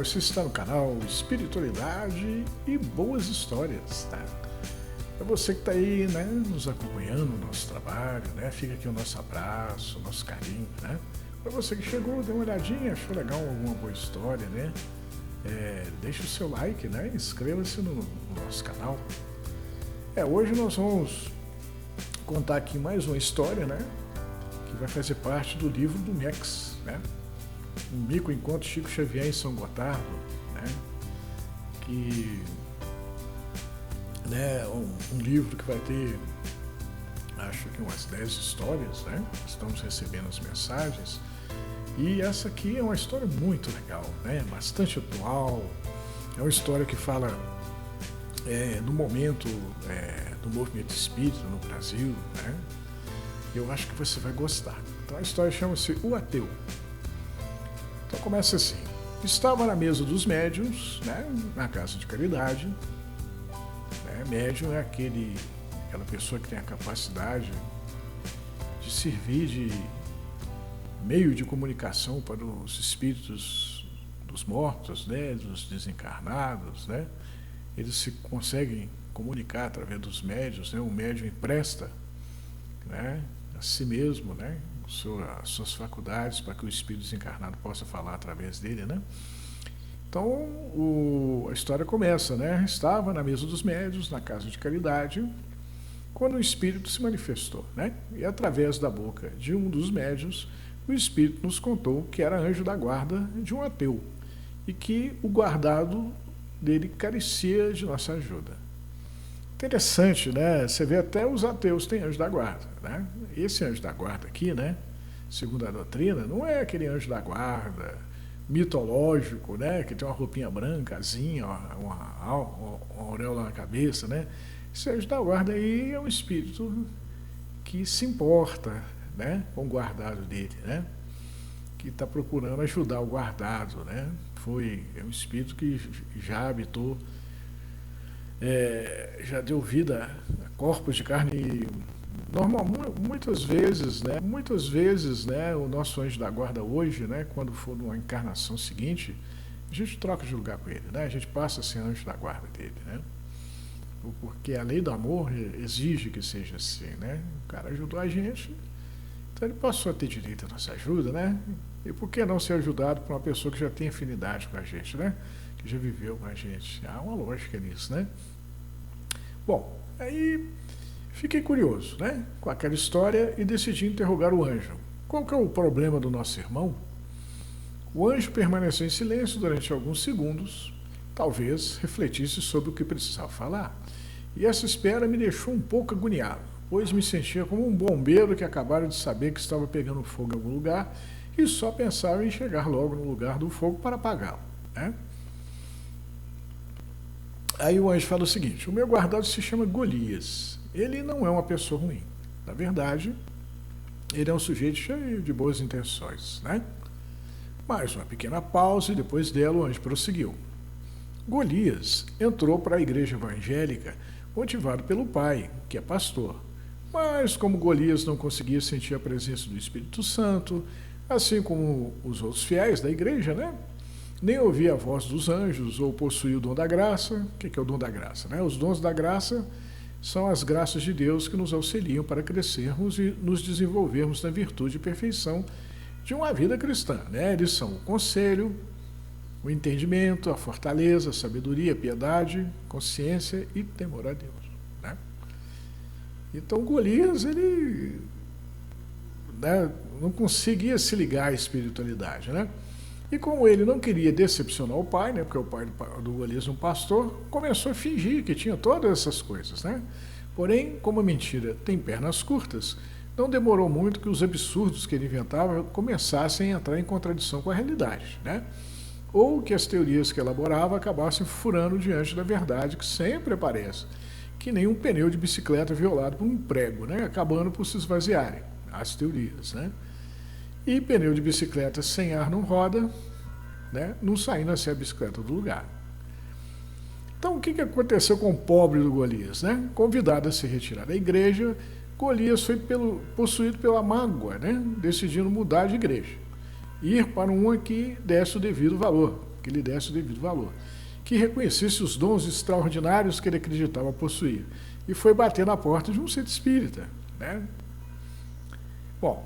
você está no canal Espiritualidade e Boas Histórias, tá? Para você que está aí, né, nos acompanhando no nosso trabalho, né, fica aqui o nosso abraço, o nosso carinho, né? Para você que chegou, deu uma olhadinha, achou legal alguma boa história, né? Deixa o seu like, né? Inscreva-se no nosso canal. Hoje nós vamos contar aqui mais uma história, né? Que vai fazer parte do livro do MEX, né? Um mico encontro Chico Xavier em São Gotardo, né? Que um livro que vai ter, acho que umas 10 histórias, né? Estamos recebendo as mensagens. E essa aqui é uma história muito legal, né? Bastante atual. É uma história que fala do momento do movimento espírita no Brasil, né? Eu acho que você vai gostar. Então a história chama-se O Ateu. Então começa assim. Estava na mesa dos médiuns, né? Na casa de caridade. Né? Médium é aquela pessoa que tem a capacidade de servir de meio de comunicação para os espíritos dos mortos, né, dos desencarnados, né? Eles se conseguem comunicar através dos médiuns, né? O médium empresta, né, a si mesmo, né, as suas faculdades para que o espírito desencarnado possa falar através dele, né? Então a história começa, né? Estava na mesa dos médiuns, na casa de caridade, quando o espírito se manifestou, né? E através da boca de um dos médiuns, o espírito nos contou que era anjo da guarda de um ateu e que o guardado dele carecia de nossa ajuda. Interessante, né? Você vê até os ateus têm anjo da guarda, né? Esse anjo da guarda aqui, né? Segundo a doutrina, não é aquele anjo da guarda mitológico, né? Que tem uma roupinha branca, asinha, uma auréola na cabeça, né? Esse anjo da guarda aí é um espírito que se importa, né, com o guardado dele, né, que está procurando ajudar o guardado, né, é um espírito que já habitou, já deu vida a corpos de carne normal, muitas vezes, né, o nosso anjo da guarda hoje, né, quando for numa encarnação seguinte, a gente troca de lugar com ele, né, a gente passa a ser anjo da guarda dele, né, porque a lei do amor exige que seja assim, né, o cara ajudou a gente. Então ele passou a ter direito à nossa ajuda, né? E por que não ser ajudado por uma pessoa que já tem afinidade com a gente, né? Que já viveu com a gente. Há uma lógica nisso, né? Bom, aí fiquei curioso, né? Com aquela história e decidi interrogar o anjo. Qual que é o problema do nosso irmão? O anjo permaneceu em silêncio durante alguns segundos, talvez refletisse sobre o que precisava falar. E essa espera me deixou um pouco agoniado, pois me sentia como um bombeiro que acabara de saber que estava pegando fogo em algum lugar e só pensava em chegar logo no lugar do fogo para apagá-lo, né? Aí o anjo fala o seguinte: o meu guardado se chama Golias. Ele não é uma pessoa ruim. Na verdade, ele é um sujeito cheio de boas intenções, né? Mais uma pequena pausa e depois dela o anjo prosseguiu. Golias entrou para a igreja evangélica motivado pelo pai, que é pastor. Mas como Golias não conseguia sentir a presença do Espírito Santo, assim como os outros fiéis da igreja, né? Nem ouvia a voz dos anjos ou possuía o dom da graça. O que é o dom da graça, né? Os dons da graça são as graças de Deus que nos auxiliam para crescermos e nos desenvolvermos na virtude e perfeição de uma vida cristã, né? Eles são o conselho, o entendimento, a fortaleza, a sabedoria, a piedade, consciência e temor a Deus, né? Então Golias, ele, né, não conseguia se ligar à espiritualidade, né? E como ele não queria decepcionar o pai, né, porque o pai do Golias é um pastor, começou a fingir que tinha todas essas coisas, né? Porém, como a mentira tem pernas curtas, não demorou muito que os absurdos que ele inventava começassem a entrar em contradição com a realidade, né? Ou que as teorias que elaborava acabassem furando diante da verdade que sempre aparece, que nem um pneu de bicicleta violado por um prego, né? Acabando por se esvaziarem as teorias, né? E pneu de bicicleta sem ar não roda, né? Não saindo assim a bicicleta do lugar. Então o que aconteceu com o pobre do Golias, né? Convidado a se retirar da igreja, Golias foi possuído pela mágoa, né? Decidindo mudar de igreja, ir para uma que desse o devido valor, que lhe desse o devido valor, que reconhecesse os dons extraordinários que ele acreditava possuir. E foi bater na porta de um centro espírita, né? Bom,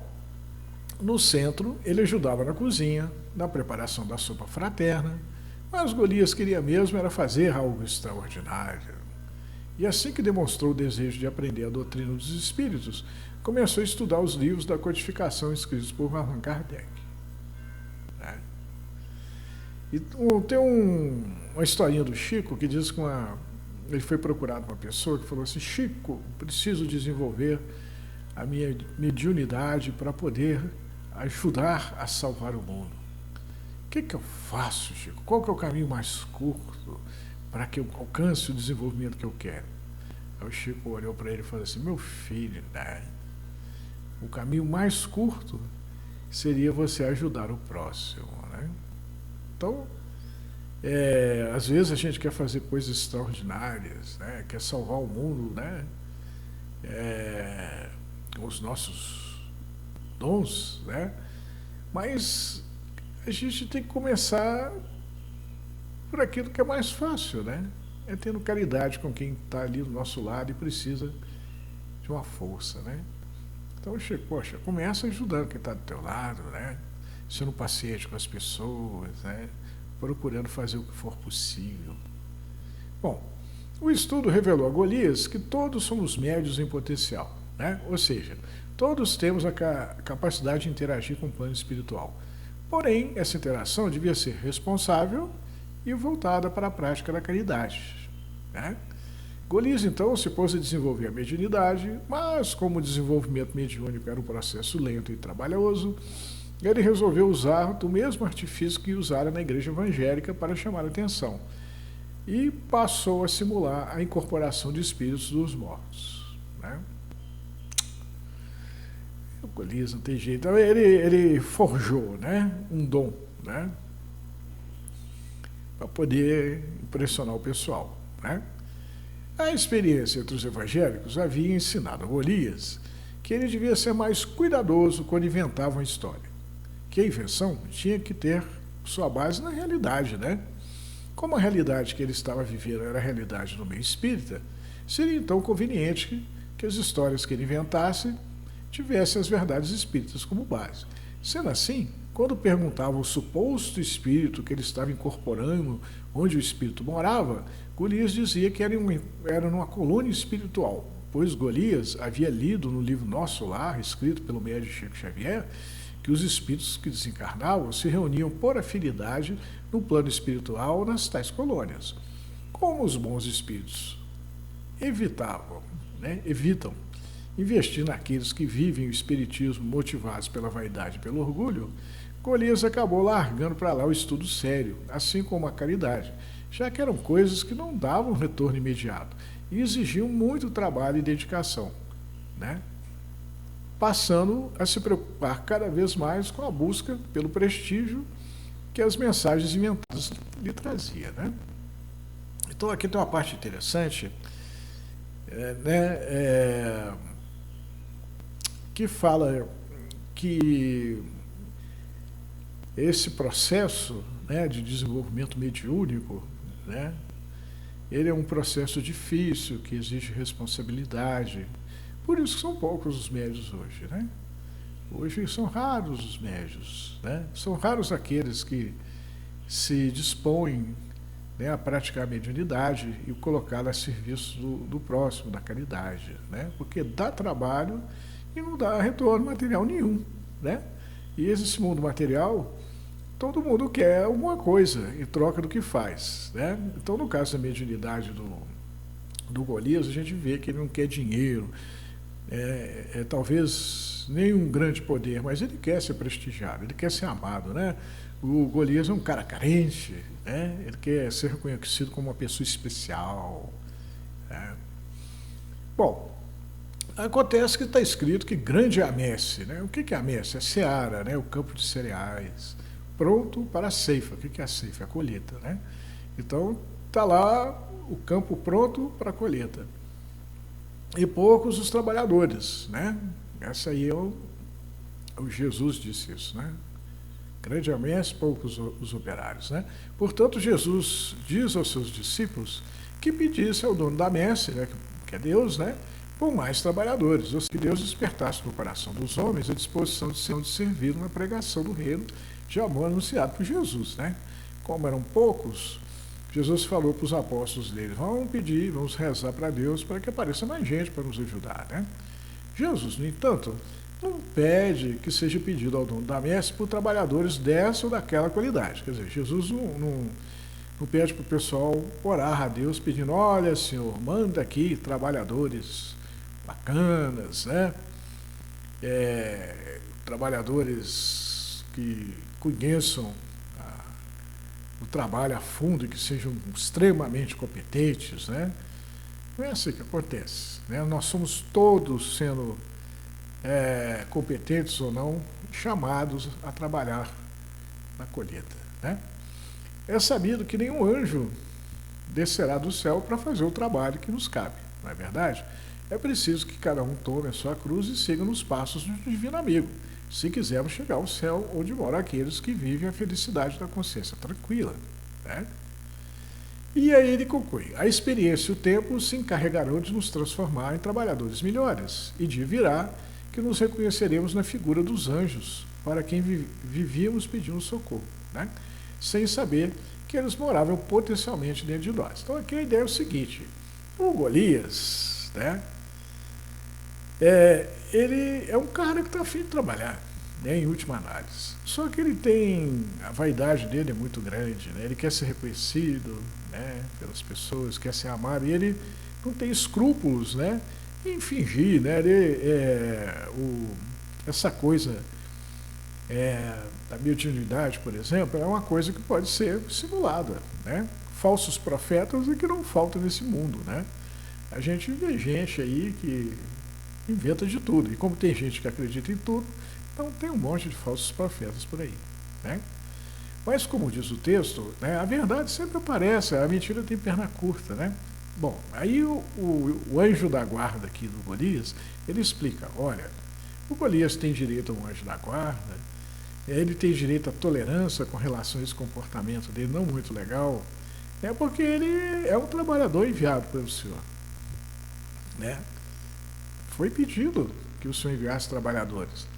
no centro, ele ajudava na cozinha, na preparação da sopa fraterna, mas Golias queria mesmo era fazer algo extraordinário. E assim que demonstrou o desejo de aprender a doutrina dos espíritos, começou a estudar os livros da codificação escritos por Allan Kardec. Né? E tem uma historinha do Chico que diz que ele foi procurado por uma pessoa que falou assim: Chico, preciso desenvolver a minha mediunidade para poder ajudar a salvar o mundo. O que eu faço, Chico? Qual que é o caminho mais curto para que eu alcance o desenvolvimento que eu quero? Aí o Chico olhou para ele e falou assim: meu filho, né? O caminho mais curto seria você ajudar o próximo, né? Então, às vezes a gente quer fazer coisas extraordinárias, né? Quer salvar o mundo, né? Com os nossos dons, né? Mas a gente tem que começar por aquilo que é mais fácil, né? É tendo caridade com quem está ali do nosso lado e precisa de uma força, né? Então, poxa, começa ajudando quem está do teu lado, né? Sendo paciente com as pessoas, né? Procurando fazer o que for possível. Bom, o estudo revelou a Golias que todos somos médios em potencial, né? Ou seja, todos temos a capacidade de interagir com o plano espiritual. Porém, essa interação devia ser responsável e voltada para a prática da caridade, né? Golias, então, se pôs a desenvolver a mediunidade, mas como o desenvolvimento mediúnico era um processo lento e trabalhoso, ele resolveu usar do mesmo artifício que usara na igreja evangélica para chamar a atenção, e passou a simular a incorporação de espíritos dos mortos, né? O Golias não tem jeito. Então, ele forjou, né, um dom, né, para poder impressionar o pessoal, né? A experiência entre os evangélicos havia ensinado a Golias que ele devia ser mais cuidadoso quando inventava uma história, que a invenção tinha que ter sua base na realidade, né? Como a realidade que ele estava vivendo era a realidade do meio espírita, seria então conveniente que as histórias que ele inventasse tivessem as verdades espíritas como base. Sendo assim, quando perguntava ao suposto espírito que ele estava incorporando onde o espírito morava, Golias dizia que era numa colônia espiritual, pois Golias havia lido no livro Nosso Lar, escrito pelo médium Chico Xavier, que os espíritos que desencarnavam se reuniam por afinidade no plano espiritual nas tais colônias. Como os bons espíritos evitam investir naqueles que vivem o espiritismo motivados pela vaidade e pelo orgulho, Golias acabou largando para lá o estudo sério, assim como a caridade, já que eram coisas que não davam retorno imediato e exigiam muito trabalho e dedicação, né? Passando a se preocupar cada vez mais com a busca pelo prestígio que as mensagens inventadas lhe traziam, né? Então aqui tem uma parte interessante, que fala que esse processo, né, de desenvolvimento mediúnico, né, ele é um processo difícil, que exige responsabilidade. Por isso que são poucos os médios hoje, né? Hoje são raros os médios, né? São raros aqueles que se dispõem, né, a praticar a mediunidade e colocá-la a serviço do próximo, da caridade, né? Porque dá trabalho e não dá retorno material nenhum, né? E esse mundo material, todo mundo quer alguma coisa em troca do que faz, né? Então, no caso da mediunidade do Golias, a gente vê que ele não quer dinheiro, talvez nem um grande poder, mas ele quer ser prestigiado, ele quer ser amado, né? O Golias é um cara carente, né? Ele quer ser reconhecido como uma pessoa especial, né? Bom, acontece que está escrito que grande é a messe, né? O que é a messe? É a seara, né? O campo de cereais, pronto para a ceifa. O que é a ceifa? É a colheita, né? Então, está lá o campo pronto para a colheita. E poucos os trabalhadores, né? Essa aí o Jesus disse isso, né? Grande é a messe, poucos os operários, né? Portanto, Jesus diz aos seus discípulos que pedisse ao dono da messe, né, que é Deus, né, por mais trabalhadores, ou seja, que Deus despertasse no coração dos homens a disposição de ser onde servir na pregação do reino de amor anunciado por Jesus, né? Como eram poucos, Jesus falou para os apóstolos dele: vamos pedir, vamos rezar para Deus para que apareça mais gente para nos ajudar, né? Jesus, no entanto, não pede que seja pedido ao dono da messe por trabalhadores dessa ou daquela qualidade. Quer dizer, Jesus não pede para o pessoal orar a Deus pedindo: olha, Senhor, manda aqui trabalhadores bacanas, né? Trabalhadores que conheçam o trabalho a fundo e que sejam extremamente competentes, né? Não é assim que acontece, né? Nós somos todos, sendo competentes ou não, chamados a trabalhar na colheita, né? É sabido que nenhum anjo descerá do céu para fazer o trabalho que nos cabe, não é verdade? É preciso que cada um tome a sua cruz e siga nos passos do divino amigo, se quisermos chegar ao céu onde moram aqueles que vivem a felicidade da consciência tranquila, né? E aí ele conclui: a experiência e o tempo se encarregarão de nos transformar em trabalhadores melhores, e dia virá que nos reconheceremos na figura dos anjos, para quem vivíamos pedindo socorro, né? Sem saber que eles moravam potencialmente dentro de nós. Então aqui a ideia é o seguinte: o Golias, né, ele é um cara que está a fim de trabalhar, né, em última análise. Só que ele tem, a vaidade dele é muito grande, né, ele quer ser reconhecido, né, pelas pessoas, quer ser amado, e ele não tem escrúpulos, né, em fingir, né, essa coisa da mediunidade, por exemplo, é uma coisa que pode ser simulada, né? Falsos profetas é que não faltam nesse mundo, né? A gente vê gente aí que inventa de tudo, e como tem gente que acredita em tudo, então tem um monte de falsos profetas por aí, né? Mas como diz o texto, né, a verdade sempre aparece, a mentira tem perna curta, né? Bom, aí o anjo da guarda aqui do Golias, ele explica: olha, o Golias tem direito a um anjo da guarda, ele tem direito à tolerância com relação a esse comportamento dele não muito legal, porque ele é um trabalhador enviado pelo Senhor, né? Foi pedido que o Senhor enviasse trabalhadores.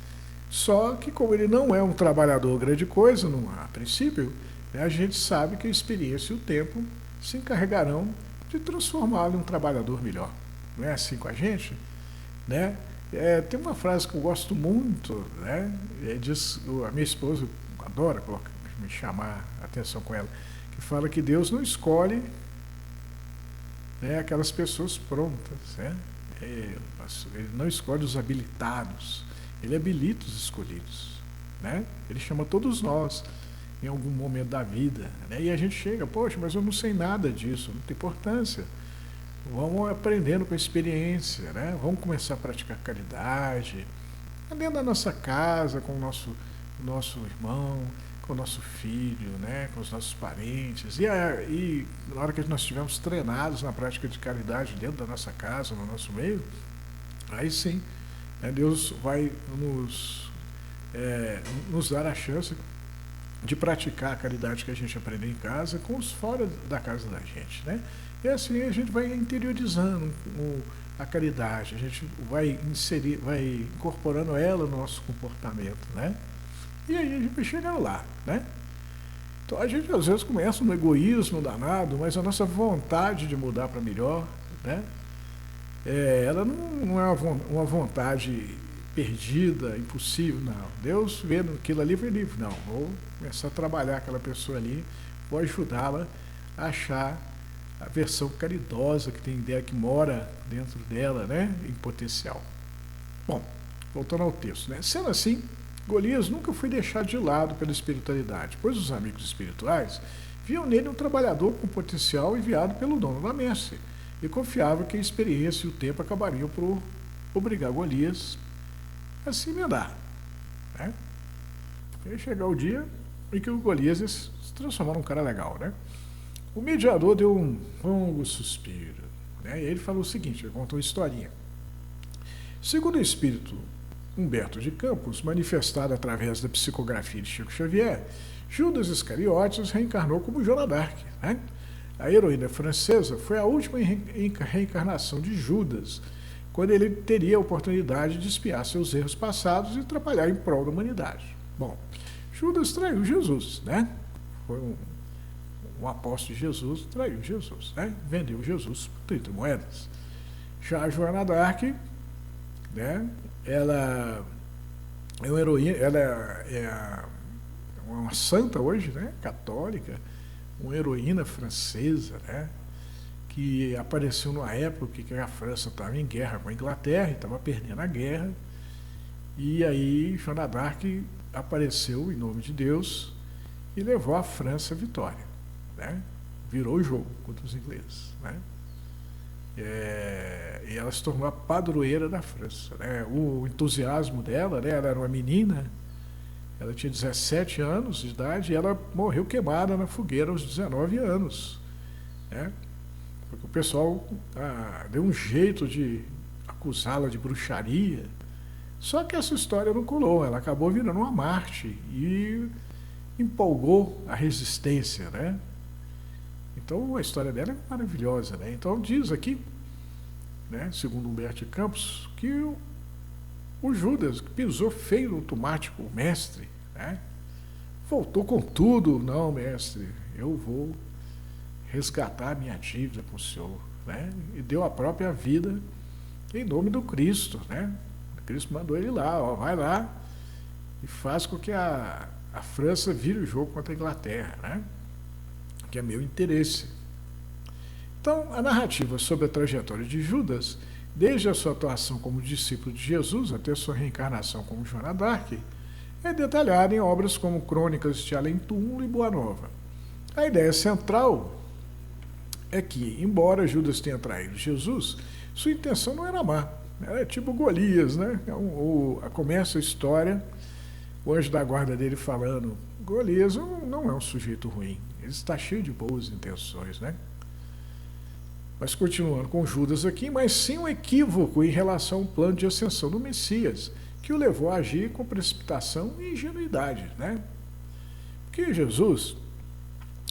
Só que como ele não é um trabalhador grande coisa, a princípio, né, a gente sabe que a experiência e o tempo se encarregarão de transformá-lo em um trabalhador melhor. Não é assim com a gente, né? Tem uma frase que eu gosto muito, né? A minha esposa adora me chamar a atenção com ela, que fala que Deus não escolhe, né, aquelas pessoas prontas, né? Ele não escolhe os habilitados, ele habilita os escolhidos, né? Ele chama todos nós em algum momento da vida, né? E a gente chega: poxa, mas eu não sei nada disso, não tem importância. Vamos aprendendo com a experiência, né? Vamos começar a praticar caridade, dentro da nossa casa, com o nosso irmão, com o nosso filho, né? Com os nossos parentes. E na hora que nós estivermos treinados na prática de caridade dentro da nossa casa, no nosso meio, aí sim, né, Deus vai nos dar a chance de praticar a caridade que a gente aprendeu em casa com os fora da casa da gente, né? E assim a gente vai interiorizando a caridade, a gente vai incorporando ela no nosso comportamento, né? E aí a gente vai chegando lá, né? Então a gente às vezes começa no egoísmo danado, mas a nossa vontade de mudar para melhor, né? Ela não é uma vontade perdida, impossível, não. Deus vendo aquilo ali foi livre, não, vou começar a trabalhar aquela pessoa ali, vou ajudá-la a achar a versão caridosa que tem dela, que mora dentro dela, né, em potencial. Bom, voltando ao texto, né? Sendo assim, Golias nunca foi deixado de lado pela espiritualidade, pois os amigos espirituais viam nele um trabalhador com potencial enviado pelo dono da messe, e confiavam que a experiência e o tempo acabariam por obrigar Golias a se emendar, né? E chegar o dia em que o Golias se transformou num cara legal, né? O mediador deu um longo suspiro, né? E ele falou o seguinte, ele contou uma historinha. Segundo o espírito Humberto de Campos, manifestado através da psicografia de Chico Xavier, Judas Iscariotes reencarnou como Joana d'Arc, né? A heroína francesa foi a última reencarnação de Judas, quando ele teria a oportunidade de expiar seus erros passados e trabalhar em prol da humanidade. Bom, Judas traiu Jesus, né? Foi um apóstolo de Jesus, traiu Jesus, né? Vendeu Jesus por 30 moedas. Já a Joana d'Arc, né? Ela é uma heroína, ela é uma santa hoje, né? Católica, uma heroína francesa, né? Que apareceu numa época que a França estava em guerra com a Inglaterra, estava perdendo a guerra, e aí Joana d'Arc apareceu em nome de Deus e levou a França à vitória, né? Virou o jogo contra os ingleses, né? E ela se tornou a padroeira da França, né? O entusiasmo dela, né? Ela era uma menina, ela tinha 17 anos de idade e ela morreu queimada na fogueira aos 19 anos, né? Porque o pessoal deu um jeito de acusá-la de bruxaria. Só que essa história não colou, ela acabou virando uma Marte e empolgou a resistência, né? Então a história dela é maravilhosa, né? Então diz aqui, né, segundo Humberto de Campos, que o Judas pisou feio no tomate com o mestre, né? Voltou com tudo, não, mestre, eu vou resgatar a minha dívida com o senhor, né? E deu a própria vida em nome do Cristo, né? O Cristo mandou ele lá, ó, vai lá e faz com que a França vire o jogo contra a Inglaterra, né? Que é meu interesse. Então, a narrativa sobre a trajetória de Judas, desde a sua atuação como discípulo de Jesus até sua reencarnação como Joana d'Arc, é detalhada em obras como Crônicas de Além Túmulo e Boa Nova. A ideia central é que, embora Judas tenha traído Jesus, sua intenção não era má. Era tipo Golias, né? Começa a história, o anjo da guarda dele falando, Golias não é um sujeito ruim, ele está cheio de boas intenções, né? Mas continuando com Judas aqui, mas sim um equívoco em relação ao plano de ascensão do Messias, que o levou a agir com precipitação e ingenuidade, né? Porque Jesus,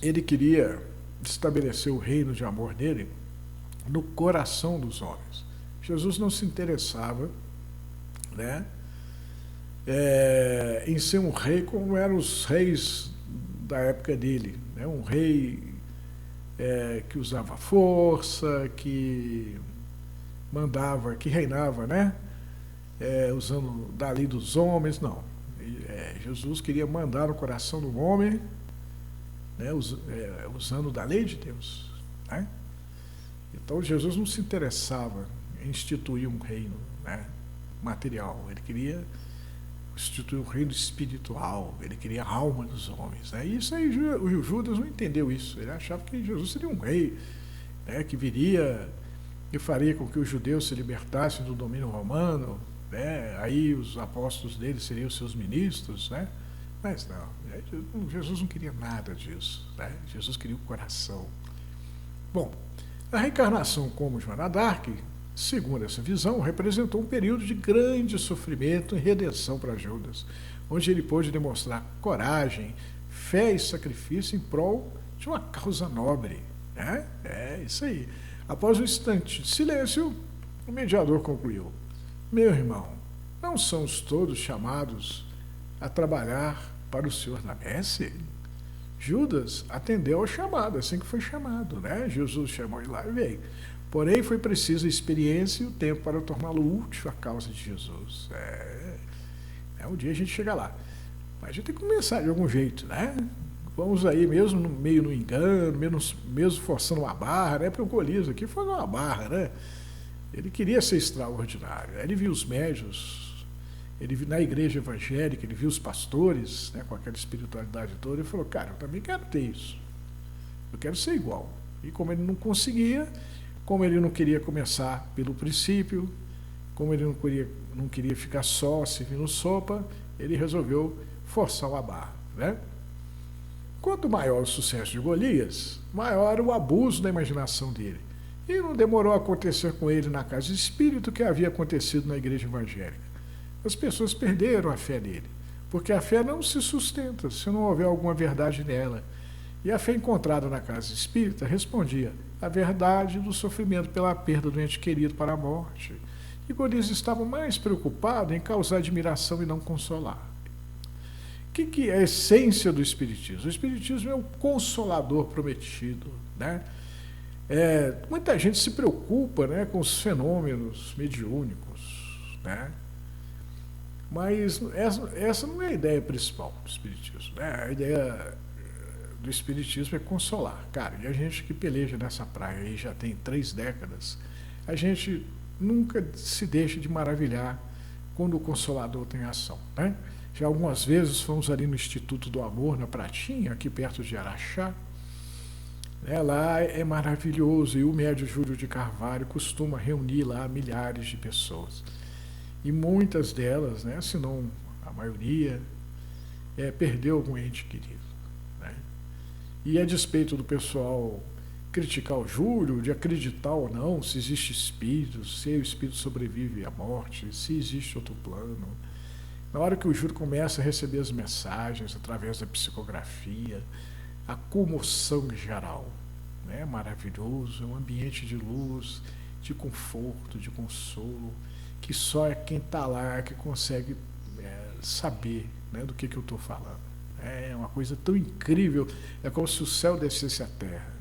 ele queria estabelecer o reino de amor dele no coração dos homens. Jesus não se interessava, né, em ser um rei como eram os reis da época dele, né? Um rei que usava força, que mandava, que reinava, né? Usando da lei dos homens, não. Jesus queria mandar no coração do homem, né? Usando da lei de Deus, né? Então Jesus não se interessava em instituir um reino, né, material, ele queria instituir um reino espiritual, ele queria a alma dos homens, né? E isso aí o Judas não entendeu isso, ele achava que Jesus seria um rei, né, que viria e faria com que os judeus se libertassem do domínio romano, né? Aí os apóstolos dele seriam seus ministros, né? Mas não, Jesus não queria nada disso, né? Jesus queria o coração. Bom, a reencarnação como Joana d'Arc, segundo essa visão, representou um período de grande sofrimento e redenção para Judas, onde ele pôde demonstrar coragem, fé e sacrifício em prol de uma causa nobre, né? Isso aí. Após um instante de silêncio, o mediador concluiu: meu irmão, não somos todos chamados a trabalhar para o Senhor da messe? Judas atendeu ao chamado, assim que foi chamado, né? Jesus chamou ele lá e veio. Porém, foi preciso a experiência e o tempo para torná-lo útil à causa de Jesus. Um dia a gente chega lá. Mas a gente tem que começar de algum jeito, né? Vamos aí, mesmo meio no engano, mesmo forçando uma barra, né? Porque o Golias aqui foi uma barra, né? Ele queria ser extraordinário. Ele viu os médios, ele viu na igreja evangélica, ele viu os pastores, né, com aquela espiritualidade toda, e falou, cara, eu também quero ter isso. Eu quero ser igual. E como ele não conseguia, como ele não queria começar pelo princípio, como ele não queria ficar só servindo sopa, ele resolveu forçar uma barra, né? Quanto maior o sucesso de Golias, maior o abuso da imaginação dele. E não demorou a acontecer com ele na casa espírita o que havia acontecido na igreja evangélica. as pessoas perderam a fé nele, porque a fé não se sustenta se não houver alguma verdade nela. E a fé encontrada na casa espírita respondia a verdade do sofrimento pela perda do ente querido para a morte. E Golias estava mais preocupado em causar admiração e não consolar. O que é a essência do Espiritismo? O Espiritismo é o consolador prometido, né? Muita gente se preocupa, né, com os fenômenos mediúnicos, né? Mas essa não é a ideia principal do Espiritismo, né? A ideia do Espiritismo é consolar. Cara, e a gente que peleja nessa praia aí já tem 3 décadas, a gente nunca se deixa de maravilhar quando o Consolador tem ação, né? Já algumas vezes fomos ali no Instituto do Amor, na Pratinha, aqui perto de Araxá, né? Lá é maravilhoso, e o médium Júlio de Carvalho costuma reunir lá milhares de pessoas. E muitas delas, né, se não a maioria, perdeu algum ente querido, né? E a despeito do pessoal criticar o Júlio, de acreditar ou não se existe espírito, se o espírito sobrevive à morte, se existe outro plano, na hora que o Júlio começa a receber as mensagens através da psicografia, a comoção geral, né? Maravilhoso, é um ambiente de luz, de conforto, de consolo, que só é quem está lá que consegue saber, né, do que eu estou falando. É uma coisa tão incrível, é como se o céu descesse à terra,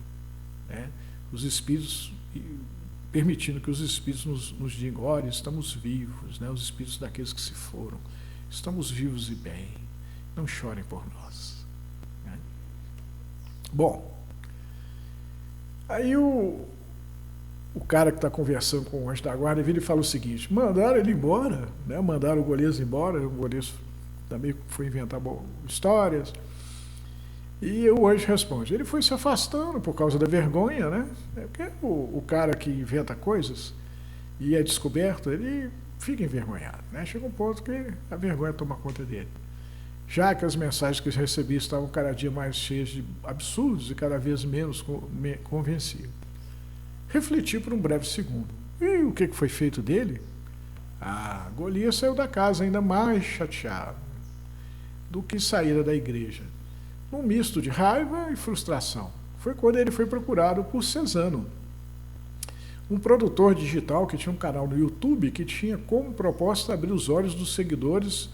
né? Os espíritos, permitindo que os espíritos nos digam, olha, estamos vivos, né? Os espíritos daqueles que se foram, estamos vivos e bem, não chorem por nós, né? Bom, aí o cara que está conversando com o anjo da guarda vira e fala o seguinte: mandaram ele embora, né? Mandaram o Golias embora, o Golias também foi inventar histórias. E o anjo responde, ele foi se afastando por causa da vergonha, né? Porque o cara que inventa coisas e é descoberto, ele fica envergonhado, né? Chega um ponto que a vergonha toma conta dele. Já que as mensagens que ele recebia estavam cada dia mais cheias de absurdos e cada vez menos convenciam. Refleti por um breve segundo. E o que foi feito dele? Golias saiu da casa ainda mais chateado do que saíra da igreja, num misto de raiva e frustração. Foi quando ele foi procurado por Cezano, um produtor digital que tinha um canal no YouTube que tinha como proposta abrir os olhos dos seguidores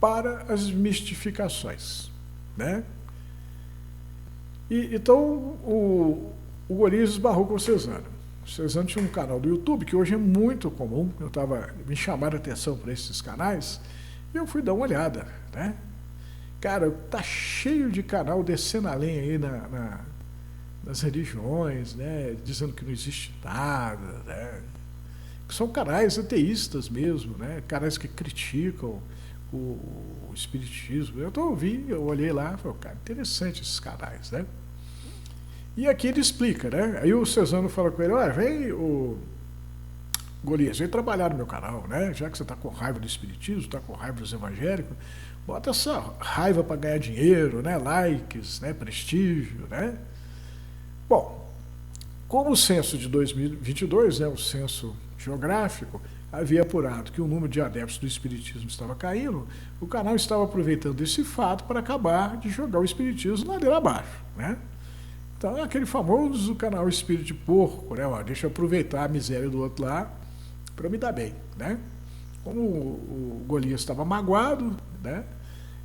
para as mistificações, né? Então o Golias esbarrou com o Cezano. O Cezano tinha um canal do YouTube que hoje é muito comum. Me chamaram a atenção para esses canais e eu fui dar uma olhada, né? Cara, tá cheio de canal descendo a lenha aí nas religiões, né? Dizendo que não existe nada, né? São canais ateístas mesmo, né? Canais que criticam o espiritismo. Eu olhei lá e falei, cara, interessante esses canais, né? E aqui ele explica, né? Aí o Cezano fala com ele, olha, vem o Golias, vem trabalhar no meu canal, né? Já que você está com raiva do espiritismo, está com raiva dos evangélicos, bota essa raiva para ganhar dinheiro, né? Likes, né? Prestígio, né? Bom, como o censo de 2022, né? O censo geográfico, havia apurado que o número de adeptos do espiritismo estava caindo, o canal estava aproveitando esse fato para acabar de jogar o espiritismo ladeira abaixo, né? Então, é aquele famoso canal Espírito de Porco, né? Ó, deixa eu aproveitar a miséria do outro lá para me dar bem, né? Como o Golias estava magoado, né?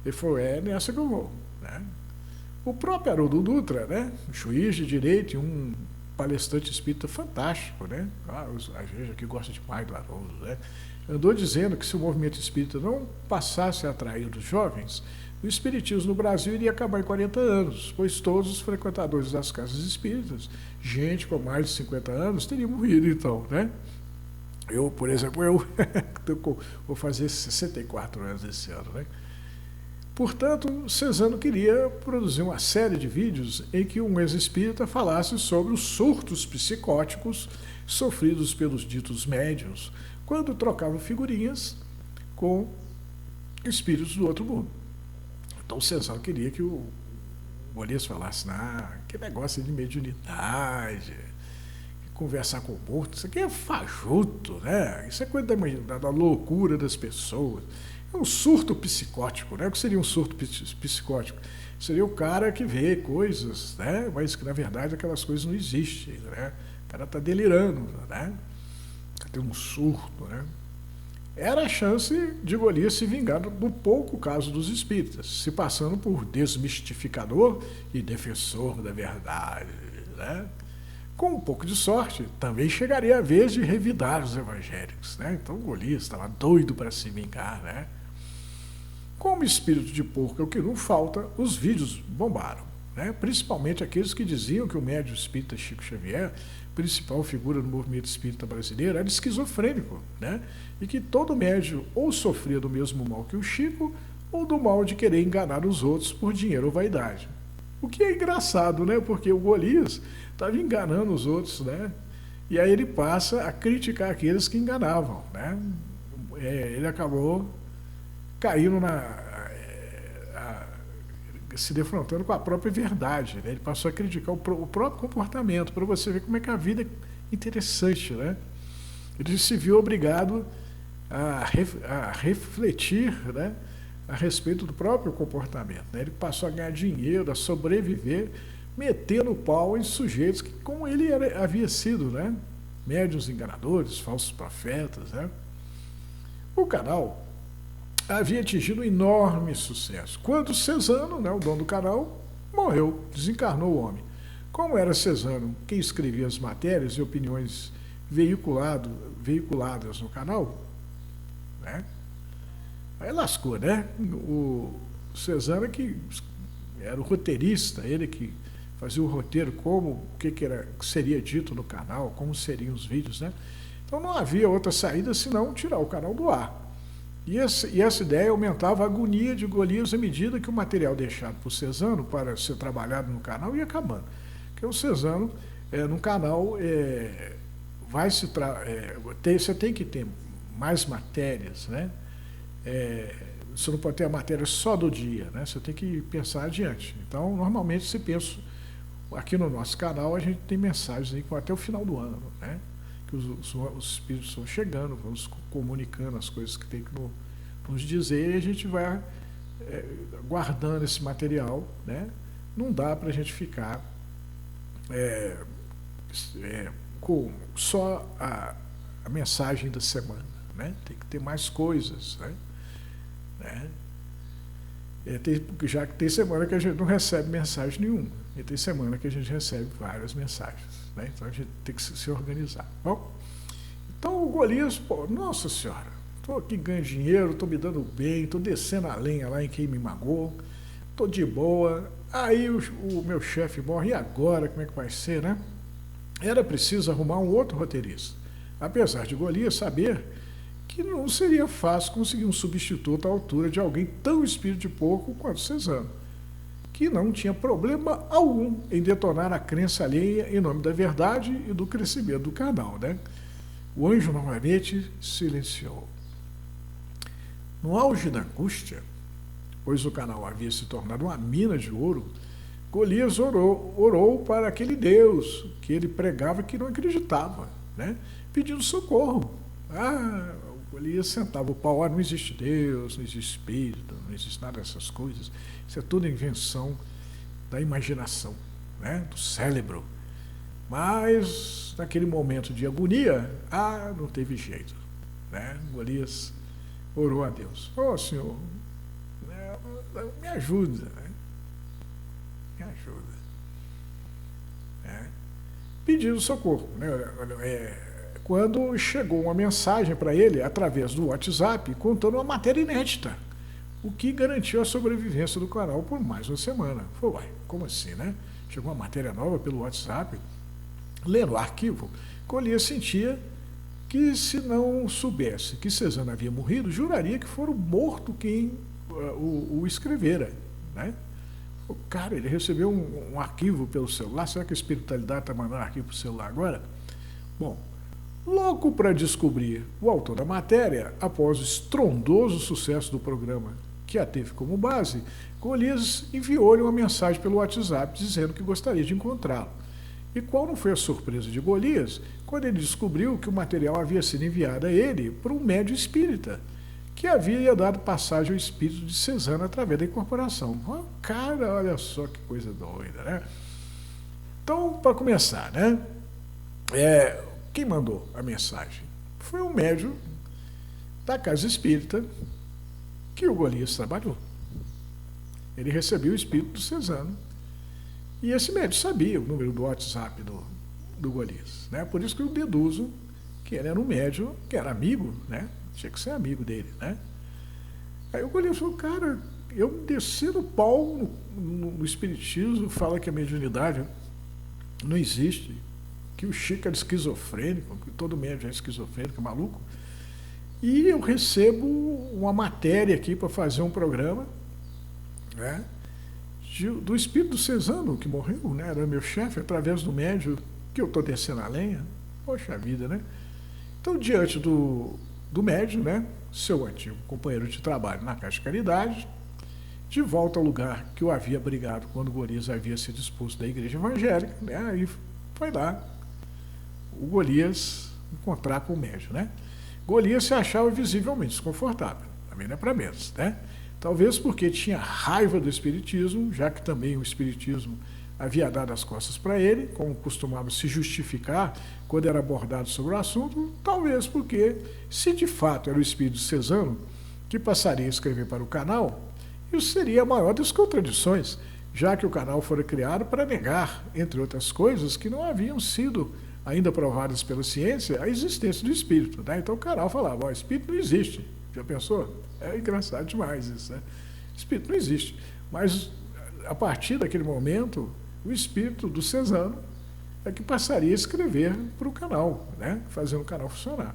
Ele falou, nessa que eu vou, né? O próprio Haroldo Dutra, né? Juiz de direito e um palestrante espírita fantástico, né? A gente aqui gosta demais do Haroldo, né? Andou dizendo que se o movimento espírita não passasse a atrair os jovens, o espiritismo no Brasil iria acabar em 40 anos, pois todos os frequentadores das casas espíritas, gente com mais de 50 anos, teriam morrido então, né? Eu, por exemplo, vou fazer 64 anos esse ano, né? Portanto, Cezano queria produzir uma série de vídeos em que um ex-espírita falasse sobre os surtos psicóticos sofridos pelos ditos médiuns, quando trocavam figurinhas com espíritos do outro mundo. Então o Cezano queria que o Golias falasse, que negócio de mediunidade, que conversar com o morto, isso aqui é fajuto, né? Isso é coisa da loucura das pessoas. É um surto psicótico, né? O que seria um surto psicótico? Seria o cara que vê coisas, né? Mas que na verdade aquelas coisas não existem, né? O cara está delirando, né? Está tendo um surto, né? Era a chance de Golias se vingar do pouco caso dos espíritas, se passando por desmistificador e defensor da verdade, né? Com um pouco de sorte, também chegaria a vez de revidar os evangélicos, né? Então Golias estava doido para se vingar, né? Como espírito de porco é o que não falta, os vídeos bombaram, né? Principalmente aqueles que diziam que o médium espírita Chico Xavier, principal figura do movimento espírita brasileiro, era esquizofrênico, né? E que todo médium ou sofria do mesmo mal que o Chico, ou do mal de querer enganar os outros por dinheiro ou vaidade. O que é engraçado, né? Porque o Golias estava enganando os outros, né? E aí ele passa a criticar aqueles que enganavam, né? Ele acabou caindo se defrontando com a própria verdade, né? Ele passou a criticar o próprio comportamento, para você ver como é que a vida é interessante, né? Ele se viu obrigado a refletir, né, a respeito do próprio comportamento, né? Ele passou a ganhar dinheiro, a sobreviver, metendo o pau em sujeitos que, como ele havia sido, né, médiuns enganadores, falsos profetas, né? O canal havia atingido um enorme sucesso. Quando Cesano, né, o dono do canal, morreu, desencarnou o homem. Como era Cesano quem escrevia as matérias e opiniões veiculadas no canal, né? Aí lascou, né? O Cesano que era o roteirista, ele que fazia o roteiro, o que seria dito no canal, como seriam os vídeos, né? Então não havia outra saída senão tirar o canal do ar. E essa ideia aumentava a agonia de Golias à medida que o material deixado por Cesano para ser trabalhado no canal ia acabando. Porque o Cesano, no canal, você tem que ter mais matérias, né? Você não pode ter a matéria só do dia, né? Você tem que pensar adiante. Então, normalmente, se pensa, aqui no nosso canal, a gente tem mensagens aí até o final do ano, né? Que os espíritos estão chegando, vamos comunicando as coisas que tem que nos dizer, e a gente vai guardando esse material, né? Não dá para a gente ficar com só a mensagem da semana, né? Tem que ter mais coisas, né? Já que tem semana que a gente não recebe mensagem nenhuma, e tem semana que a gente recebe várias mensagens, né? Então a gente tem que se organizar. Bom, então o Golias, nossa senhora, estou aqui ganhando dinheiro, estou me dando bem, estou descendo a lenha lá em quem me magoou, estou de boa, aí o meu chefe morre, e agora como é que vai ser, né? Era preciso arrumar um outro roteirista, apesar de Golias saber que não seria fácil conseguir um substituto à altura de alguém tão espírito de porco quanto Cesano, que não tinha problema algum em detonar a crença alheia em nome da verdade e do crescimento do canal, né? O anjo novamente silenciou. No auge da angústia, pois o canal havia se tornado uma mina de ouro, Golias orou para aquele Deus que ele pregava que não acreditava, né? Pedindo socorro. Golias sentava o pau, não existe Deus, não existe espírito, não existe nada dessas coisas. Isso é tudo invenção da imaginação, né? Do cérebro. Mas, naquele momento de agonia, não teve jeito, né? Golias orou a Deus. Senhor, me ajuda, né? Me ajuda. Pedindo socorro, né? Quando chegou uma mensagem para ele, através do WhatsApp, contando uma matéria inédita, o que garantiu a sobrevivência do canal por mais uma semana. Falei, como assim, né? Chegou uma matéria nova pelo WhatsApp, lendo o arquivo, Golias sentia que, se não soubesse que Cesano havia morrido, juraria que fora morto quem o escrevera, né? O cara, ele recebeu um arquivo pelo celular. Será que a espiritualidade está mandando arquivo para o celular agora? Bom, louco para descobrir o autor da matéria, após o estrondoso sucesso do programa que a teve como base, Golias enviou-lhe uma mensagem pelo WhatsApp dizendo que gostaria de encontrá-lo. E qual não foi a surpresa de Golias quando ele descobriu que o material havia sido enviado a ele por um médium espírita, que havia dado passagem ao espírito de Cezano através da incorporação. Oh, cara, olha só que coisa doida, né? Então, para começar, né? Quem mandou a mensagem? Foi um médium da casa espírita que o Golias trabalhou. Ele recebeu o espírito do Cezano. E esse médium sabia o número do WhatsApp do Golias, né? Por isso que eu deduzo que ele era um médium que era amigo, né? Tinha que ser amigo dele, né? Aí o Golias falou, cara, eu desci no pau no espiritismo, fala que a mediunidade não existe, que o Chico era esquizofrênico, que todo médium é esquizofrênico, é maluco. E eu recebo uma matéria aqui para fazer um programa, né? Do espírito do Cezano, que morreu, né? Era meu chefe, através do médium, que eu estou descendo a lenha. Poxa vida, né? Então, diante do médium, né? Seu antigo companheiro de trabalho na Caixa de Caridade, de volta ao lugar que eu havia brigado quando o Golias havia sido expulso da igreja evangélica, né? Aí foi lá o Golias encontrar com o médium, né? Golias se achava visivelmente desconfortável, também não é para menos, né? Talvez porque tinha raiva do espiritismo, já que também o espiritismo havia dado as costas para ele, como costumava se justificar quando era abordado sobre o assunto, talvez porque, se de fato era o espírito Cezano que passaria a escrever para o canal, isso seria a maior das contradições, já que o canal fora criado para negar, entre outras coisas, que não haviam sido ainda provadas pela ciência a existência do espírito, né? Então o canal falava, o espírito não existe. Já pensou? É engraçado demais isso, né? O espírito não existe. Mas, a partir daquele momento, o espírito do Cezano é que passaria a escrever para o canal, né? Fazendo o canal funcionar.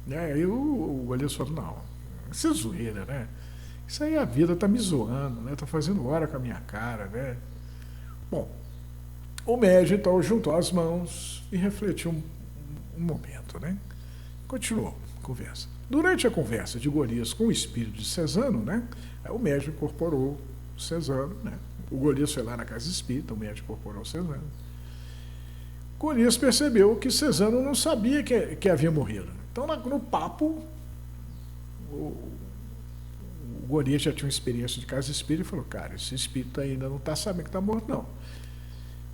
Aí o Golias falou, não, isso é zoeira, né? Isso aí a vida está me zoando, né? Está fazendo hora com a minha cara, né? Bom, o médium, então, juntou as mãos e refletiu um momento, né? Continuou a conversa. Durante a conversa de Golias com o espírito de Cezano, né? O médium incorporou o Cezano, né? O Golias foi lá na casa espírita, o médium incorporou o Cezano. Golias percebeu que Cezano não sabia que havia morrido. Então, no papo, o Golias já tinha uma experiência de casa espírita e falou, cara, esse espírito ainda não está sabendo que está morto, não.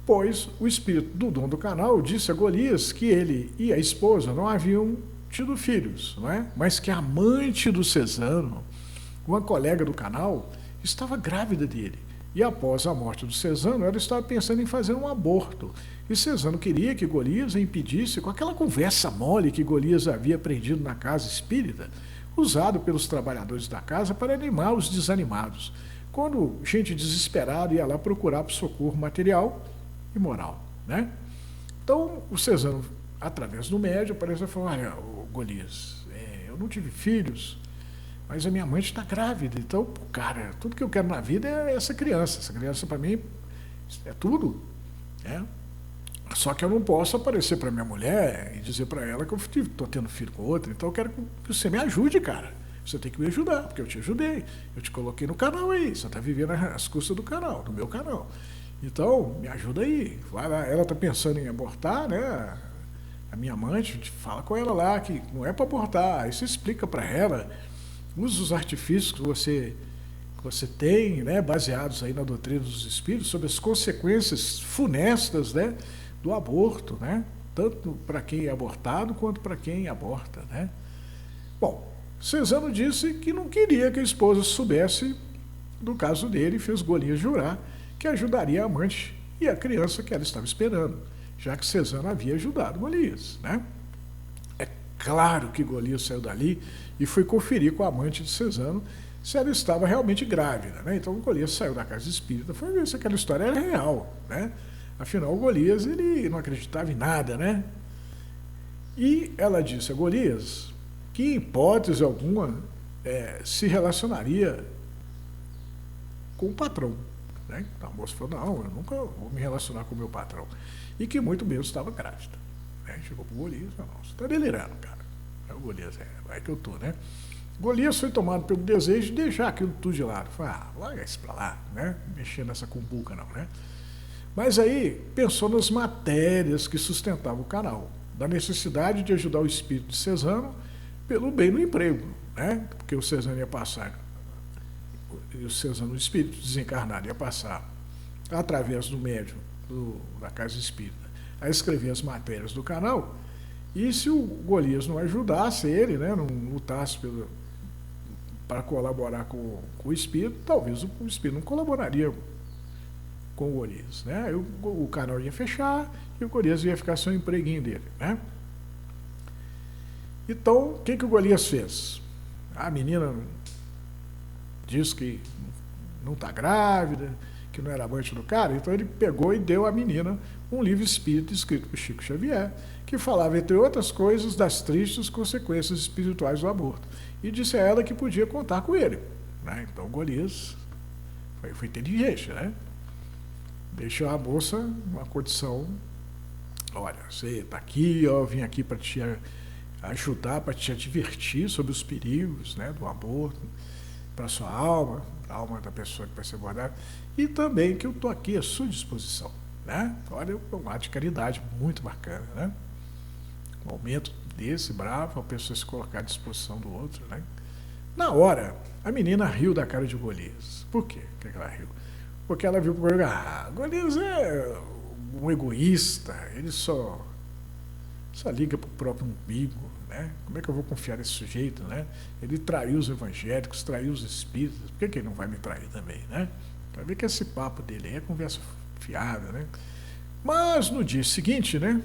Pois o espírito do dono do canal disse a Golias que ele e a esposa não haviam tido filhos, não é? Mas que a amante do Cezano, uma colega do canal, estava grávida dele. E após a morte do Cezano, ela estava pensando em fazer um aborto. E Cezano queria que Golias a impedisse com aquela conversa mole que Golias havia aprendido na casa espírita, usado pelos trabalhadores da casa para animar os desanimados, quando gente desesperada ia lá procurar por socorro material e moral, né? Então, o Cezano, através do médium, apareceu e falou, olha, Golias, eu não tive filhos, mas a minha mãe está grávida, então, cara, tudo que eu quero na vida é essa criança para mim é tudo, né? Só que eu não posso aparecer para minha mulher e dizer para ela que eu estou tendo filho com outra, então eu quero que você me ajude, cara, você tem que me ajudar, porque eu te ajudei, eu te coloquei no canal aí, você está vivendo às custas do canal, do meu canal, então, me ajuda aí, vai lá, ela está pensando em abortar, né? A minha amante, fala com ela lá que não é para abortar, aí você explica para ela, usa os artifícios que você tem, né, baseados aí na doutrina dos espíritos, sobre as consequências funestas, né, do aborto, né, tanto para quem é abortado quanto para quem aborta, né. Bom, Cezano disse que não queria que a esposa soubesse do caso dele e fez Golias jurar que ajudaria a amante e a criança que ela estava esperando, já que Cezano havia ajudado Golias, né? É claro que Golias saiu dali e foi conferir com a amante de Cezano se ela estava realmente grávida, né? Então Golias saiu da casa espírita, foi ver se aquela história era real, né? Afinal, Golias, ele não acreditava em nada, né? E ela disse a Golias que, em hipótese alguma, se relacionaria com o patrão. Né? Então, a moça falou, não, eu nunca vou me relacionar com o meu patrão. E que muito menos estava grávida. Né? Chegou para o Golias, falou, não, você está delirando, cara. Aí o Golias, vai que eu estou, né? Golias foi tomado pelo desejo de deixar aquilo tudo de lado. Falei, larga isso para lá, né? Mexer nessa cumbuca não, né? Mas aí pensou nas matérias que sustentavam o canal, da necessidade de ajudar o espírito de Cesano pelo bem no emprego, né? Porque o Cesano ia passar, o Cesano, o espírito desencarnado, ia passar através do médium da casa espírita a escrever as matérias do canal, e se o Golias não ajudasse ele, né, não lutasse para colaborar com o espírito, talvez o espírito não colaboraria com o Golias, né? Aí o canal ia fechar e o Golias ia ficar sem o empreguinho dele, né? Então, o que o Golias fez? A menina disse que não está grávida, que não era amante do cara, então ele pegou e deu à menina um livro espírita escrito por Chico Xavier, que falava, entre outras coisas, das tristes consequências espirituais do aborto. E disse a ela que podia contar com ele, né? Então o Golias foi inteligente, né? Deixou a moça numa condição, olha, você está aqui, eu vim aqui para te ajudar, para te advertir sobre os perigos, né, do aborto, para a sua alma, a alma da pessoa que vai ser abordada, e também que eu estou aqui à sua disposição, né? Olha, é um ato de caridade muito bacana, né? Um aumento desse bravo, a pessoa se colocar à disposição do outro, né? Na hora, a menina riu da cara de Golias. Por quê que ela riu? Porque ela viu que o Golias é um egoísta, ele só liga para o próprio umbigo, né? Como é que eu vou confiar nesse sujeito, né? Ele traiu os evangélicos, traiu os espíritas, por que ele não vai me trair também, né? Para ver que esse papo dele aí é conversa fiada, né? Mas no dia seguinte, né,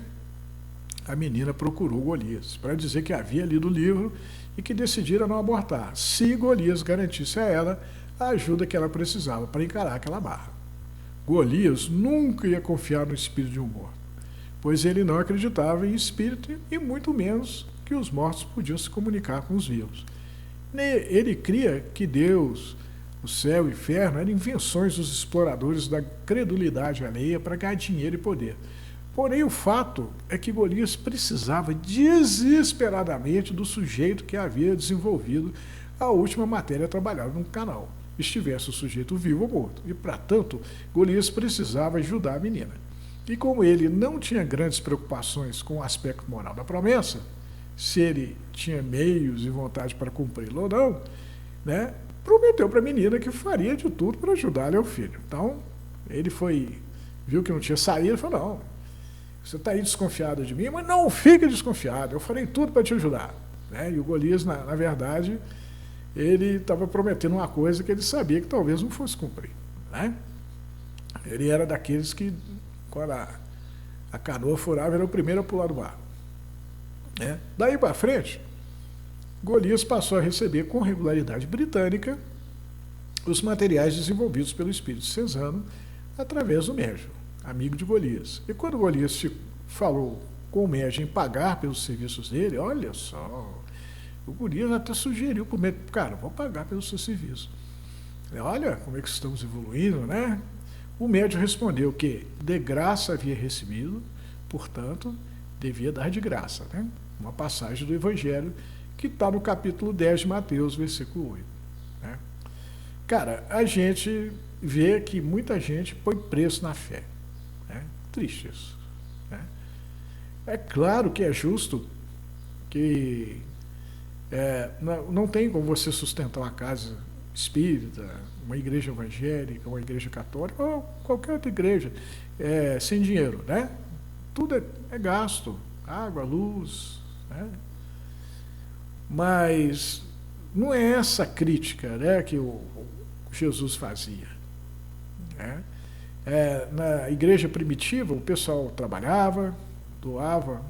a menina procurou Golias para dizer que havia lido o livro e que decidira não abortar, se Golias garantisse a ela a ajuda que ela precisava para encarar aquela barra. Golias nunca ia confiar no espírito de um morto, pois ele não acreditava em espírito e muito menos que os mortos podiam se comunicar com os vivos. Ele cria que Deus, o céu e o inferno eram invenções dos exploradores da credulidade alheia para ganhar dinheiro e poder. Porém, o fato é que Golias precisava desesperadamente do sujeito que havia desenvolvido a última matéria trabalhada no canal, estivesse o sujeito vivo ou morto. E, para tanto, Golias precisava ajudar a menina. E como ele não tinha grandes preocupações com o aspecto moral da promessa, se ele tinha meios e vontade para cumpri-lo ou não, né, prometeu para a menina que faria de tudo para ajudar ao filho. Então, ele viu que não tinha saída, falou, não, você está aí desconfiado de mim, mas não fique desconfiado, eu farei tudo para te ajudar. Né? E o Golias, na verdade, ele estava prometendo uma coisa que ele sabia que talvez não fosse cumprir. Né? Ele era daqueles que, quando a canoa furava, era o primeiro a pular do barco. Né? Daí para frente, Golias passou a receber com regularidade britânica os materiais desenvolvidos pelo espírito Cesano através do médium, amigo de Golias. E quando Golias falou com o médium em pagar pelos serviços dele, olha só, o Golias até sugeriu para o médium, cara, vou pagar pelo seu serviço. Olha como é que estamos evoluindo, né? O médium respondeu que de graça havia recebido, portanto, devia dar de graça, né? Uma passagem do Evangelho que está no capítulo 10 de Mateus, versículo 8. Né? Cara, a gente vê que muita gente põe preço na fé. Né? Triste isso. Né? É claro que é justo que não tem como você sustentar uma casa espírita, uma igreja evangélica, uma igreja católica, ou qualquer outra igreja, sem dinheiro, né? Tudo é gasto, água, luz, né? Mas não é essa crítica, né, que o Jesus fazia. Né? Na igreja primitiva, o pessoal trabalhava, doava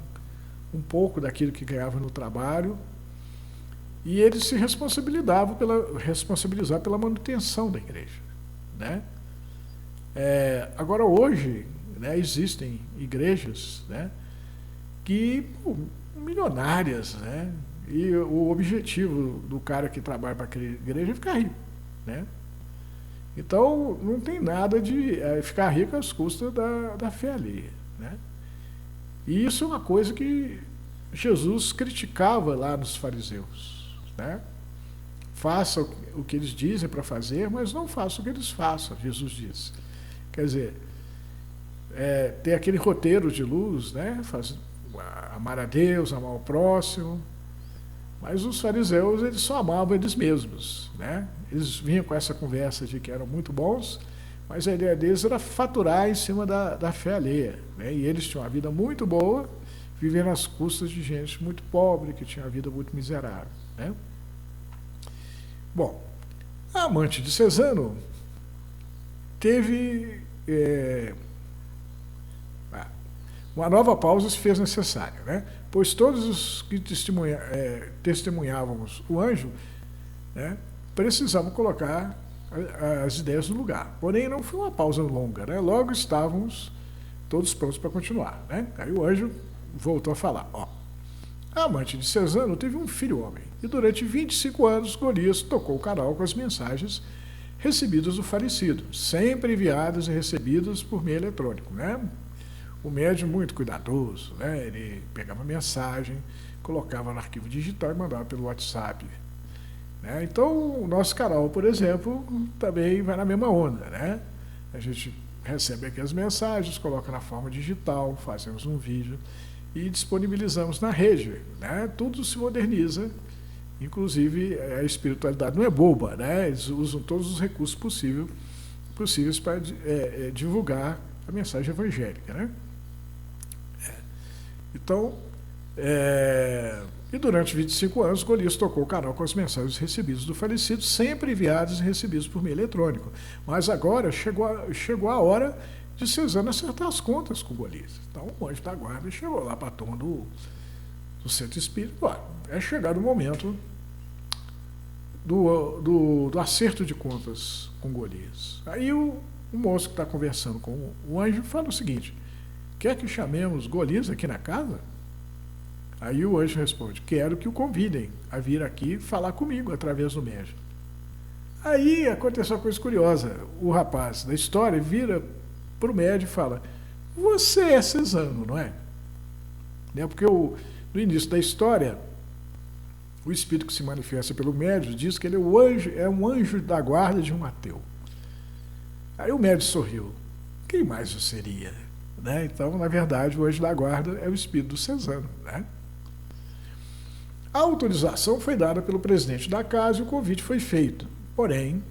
um pouco daquilo que ganhava no trabalho, e eles se responsabilizavam pela manutenção da igreja. Né? Agora, hoje, né, existem igrejas, né, que milionárias, né, e o objetivo do cara que trabalha para aquela igreja é ficar rico. Né? Então, não tem nada de ficar rico às custas da fé alheia. Né? E isso é uma coisa que Jesus criticava lá nos fariseus. Né? Faça o que eles dizem para fazer, mas não faça o que eles façam, Jesus disse. Quer dizer, ter aquele roteiro de luz, né? Amar a Deus, amar o próximo. Mas os fariseus, eles só amavam eles mesmos, né? Eles vinham com essa conversa de que eram muito bons, mas a ideia deles era faturar em cima da fé alheia, né? E eles tinham uma vida muito boa, vivendo às custas de gente muito pobre, que tinha uma vida muito miserável, né? Bom, a amante de Cesano teve uma nova pausa se fez necessária, né? Pois todos os que testemunhávamos o anjo, né, precisavam colocar as ideias no lugar. Porém, não foi uma pausa longa, né? Logo estávamos todos prontos para continuar, né? Aí o anjo voltou a falar, ó. A amante de Cesano teve um filho homem, e durante 25 anos Golias tocou o canal com as mensagens recebidas do falecido, sempre enviadas e recebidas por meio eletrônico, né? O médium muito cuidadoso, né? Ele pegava a mensagem, colocava no arquivo digital e mandava pelo WhatsApp, né? Então, o nosso canal, por exemplo, também vai na mesma onda, né? A gente recebe aqui as mensagens, coloca na forma digital, fazemos um vídeo e disponibilizamos na rede, né? Tudo se moderniza, inclusive a espiritualidade não é boba, né? Eles usam todos os recursos possíveis para divulgar a mensagem evangélica, né? Então, e durante 25 anos, Golias tocou o canal com as mensagens recebidas do falecido, sempre enviadas e recebidas por meio eletrônico. Mas agora chegou a hora de Cesano acertar as contas com Golias. Então, o anjo da guarda chegou lá para a turma do centro espírita. Olha, é chegado o momento do acerto de contas com Golias. Aí o moço que está conversando com o anjo fala o seguinte: quer que chamemos Golias aqui na casa? Aí o anjo responde: quero que o convidem a vir aqui falar comigo através do médium. Aí aconteceu uma coisa curiosa. O rapaz da história vira para o médium e fala: você é Cesano, não é? Porque no início da história, o espírito que se manifesta pelo médium diz que ele é um anjo da guarda de um ateu. Aí o médium sorriu: quem mais eu seria? Né? Então, na verdade, o anjo da guarda é o espírito do Cesano, né? A autorização foi dada pelo presidente da casa e o convite foi feito. Porém,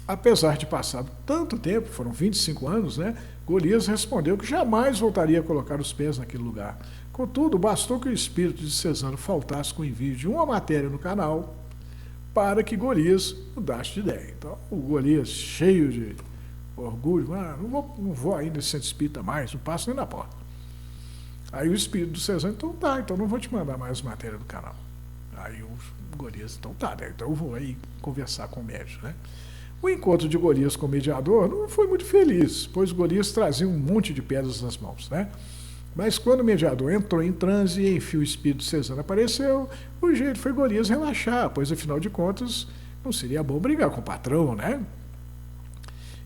apesar de passado tanto tempo, foram 25 anos, né? Golias respondeu que jamais voltaria a colocar os pés naquele lugar. Contudo, bastou que o espírito de Cesano faltasse com o envio de uma matéria no canal para que Golias mudasse de ideia. Então, o Golias, cheio de orgulho, não vou aí nesse centro espírita mais, não passo nem na porta. Aí o espírito do Cesano, então não vou te mandar mais matéria do canal. Aí o Golias, então eu vou aí conversar com o médium, né? O encontro de Golias com o mediador não foi muito feliz, pois Golias trazia um monte de pedras nas mãos, né? Mas quando o mediador entrou em transe e enfim o espírito de Cesano apareceu, o jeito foi Golias relaxar, pois afinal de contas não seria bom brigar com o patrão, né?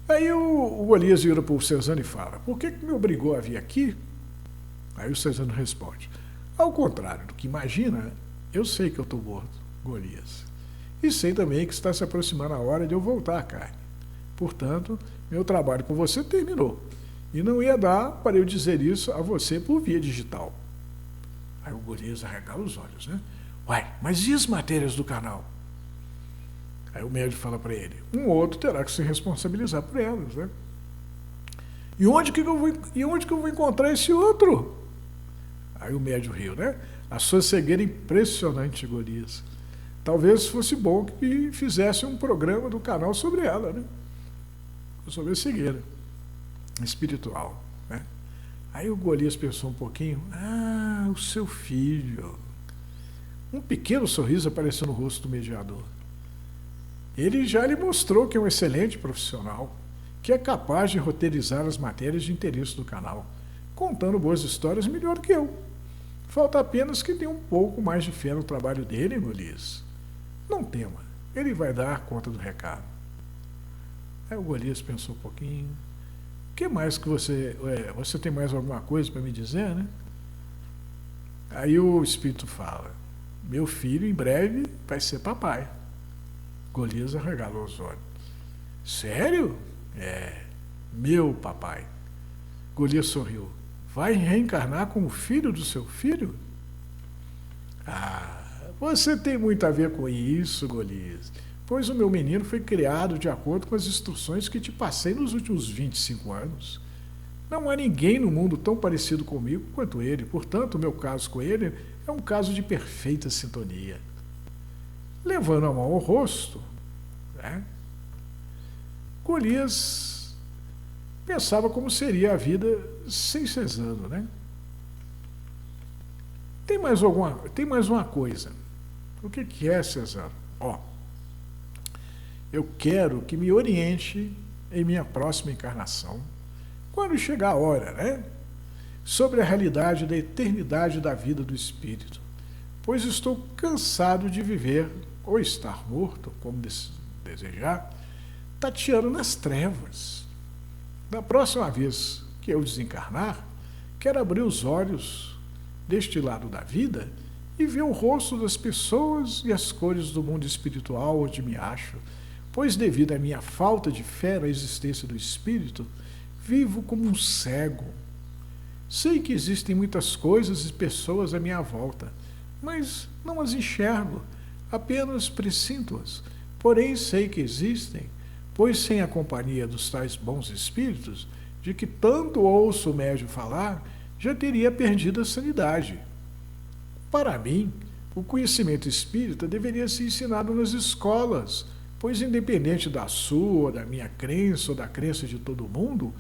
Aí o Golias vira para o Cesano e fala: por que me obrigou a vir aqui? Aí o Cesano responde: ao contrário do que imagina, eu sei que eu estou morto, Golias. E sei também que está se aproximando a hora de eu voltar à carne. Portanto, meu trabalho com você terminou. E não ia dar para eu dizer isso a você por via digital. Aí o Golias arregala os olhos, né? Uai, mas e as matérias do canal? Aí o médium fala para ele: um outro terá que se responsabilizar por elas, né? E onde que eu vou encontrar esse outro? Aí o médium riu, né? A sua cegueira é impressionante, Golias. Talvez fosse bom que fizesse um programa do canal sobre ela, né? Sobre a cegueira espiritual, né? Aí o Golias pensou um pouquinho: o seu filho. Um pequeno sorriso apareceu no rosto do mediador. Ele já lhe mostrou que é um excelente profissional, que é capaz de roteirizar as matérias de interesse do canal, contando boas histórias melhor que eu. Falta apenas que tenha um pouco mais de fé no trabalho dele, Golias. Não tema, ele vai dar conta do recado. Aí o Golias pensou um pouquinho: o que mais que você tem mais alguma coisa para me dizer, né? Aí o espírito fala: meu filho em breve vai ser papai. Golias arregalou os olhos: sério? Meu papai. Golias sorriu. Vai reencarnar como filho do seu filho? Você tem muito a ver com isso, Golias, pois o meu menino foi criado de acordo com as instruções que te passei nos últimos 25 anos. Não há ninguém no mundo tão parecido comigo quanto ele, portanto, o meu caso com ele é um caso de perfeita sintonia. Levando a mão ao rosto, né, Golias pensava como seria a vida sem Cezano, né? Tem mais uma coisa. O que é, Cezano? Eu quero que me oriente em minha próxima encarnação, quando chegar a hora, né? Sobre a realidade da eternidade da vida do espírito, pois estou cansado de viver, ou estar morto, como desejar, tateando nas trevas. Da próxima vez que eu desencarnar, quero abrir os olhos deste lado da vida e ver o rosto das pessoas e as cores do mundo espiritual onde me acho, pois devido à minha falta de fé na existência do espírito, vivo como um cego. Sei que existem muitas coisas e pessoas à minha volta, mas não as enxergo, apenas presinto-as. Porém sei que existem, pois sem a companhia dos tais bons espíritos, de que tanto ouço o médium falar, já teria perdido a sanidade. Para mim, o conhecimento espírita deveria ser ensinado nas escolas, pois independente da sua, da minha crença ou da crença de todo mundo,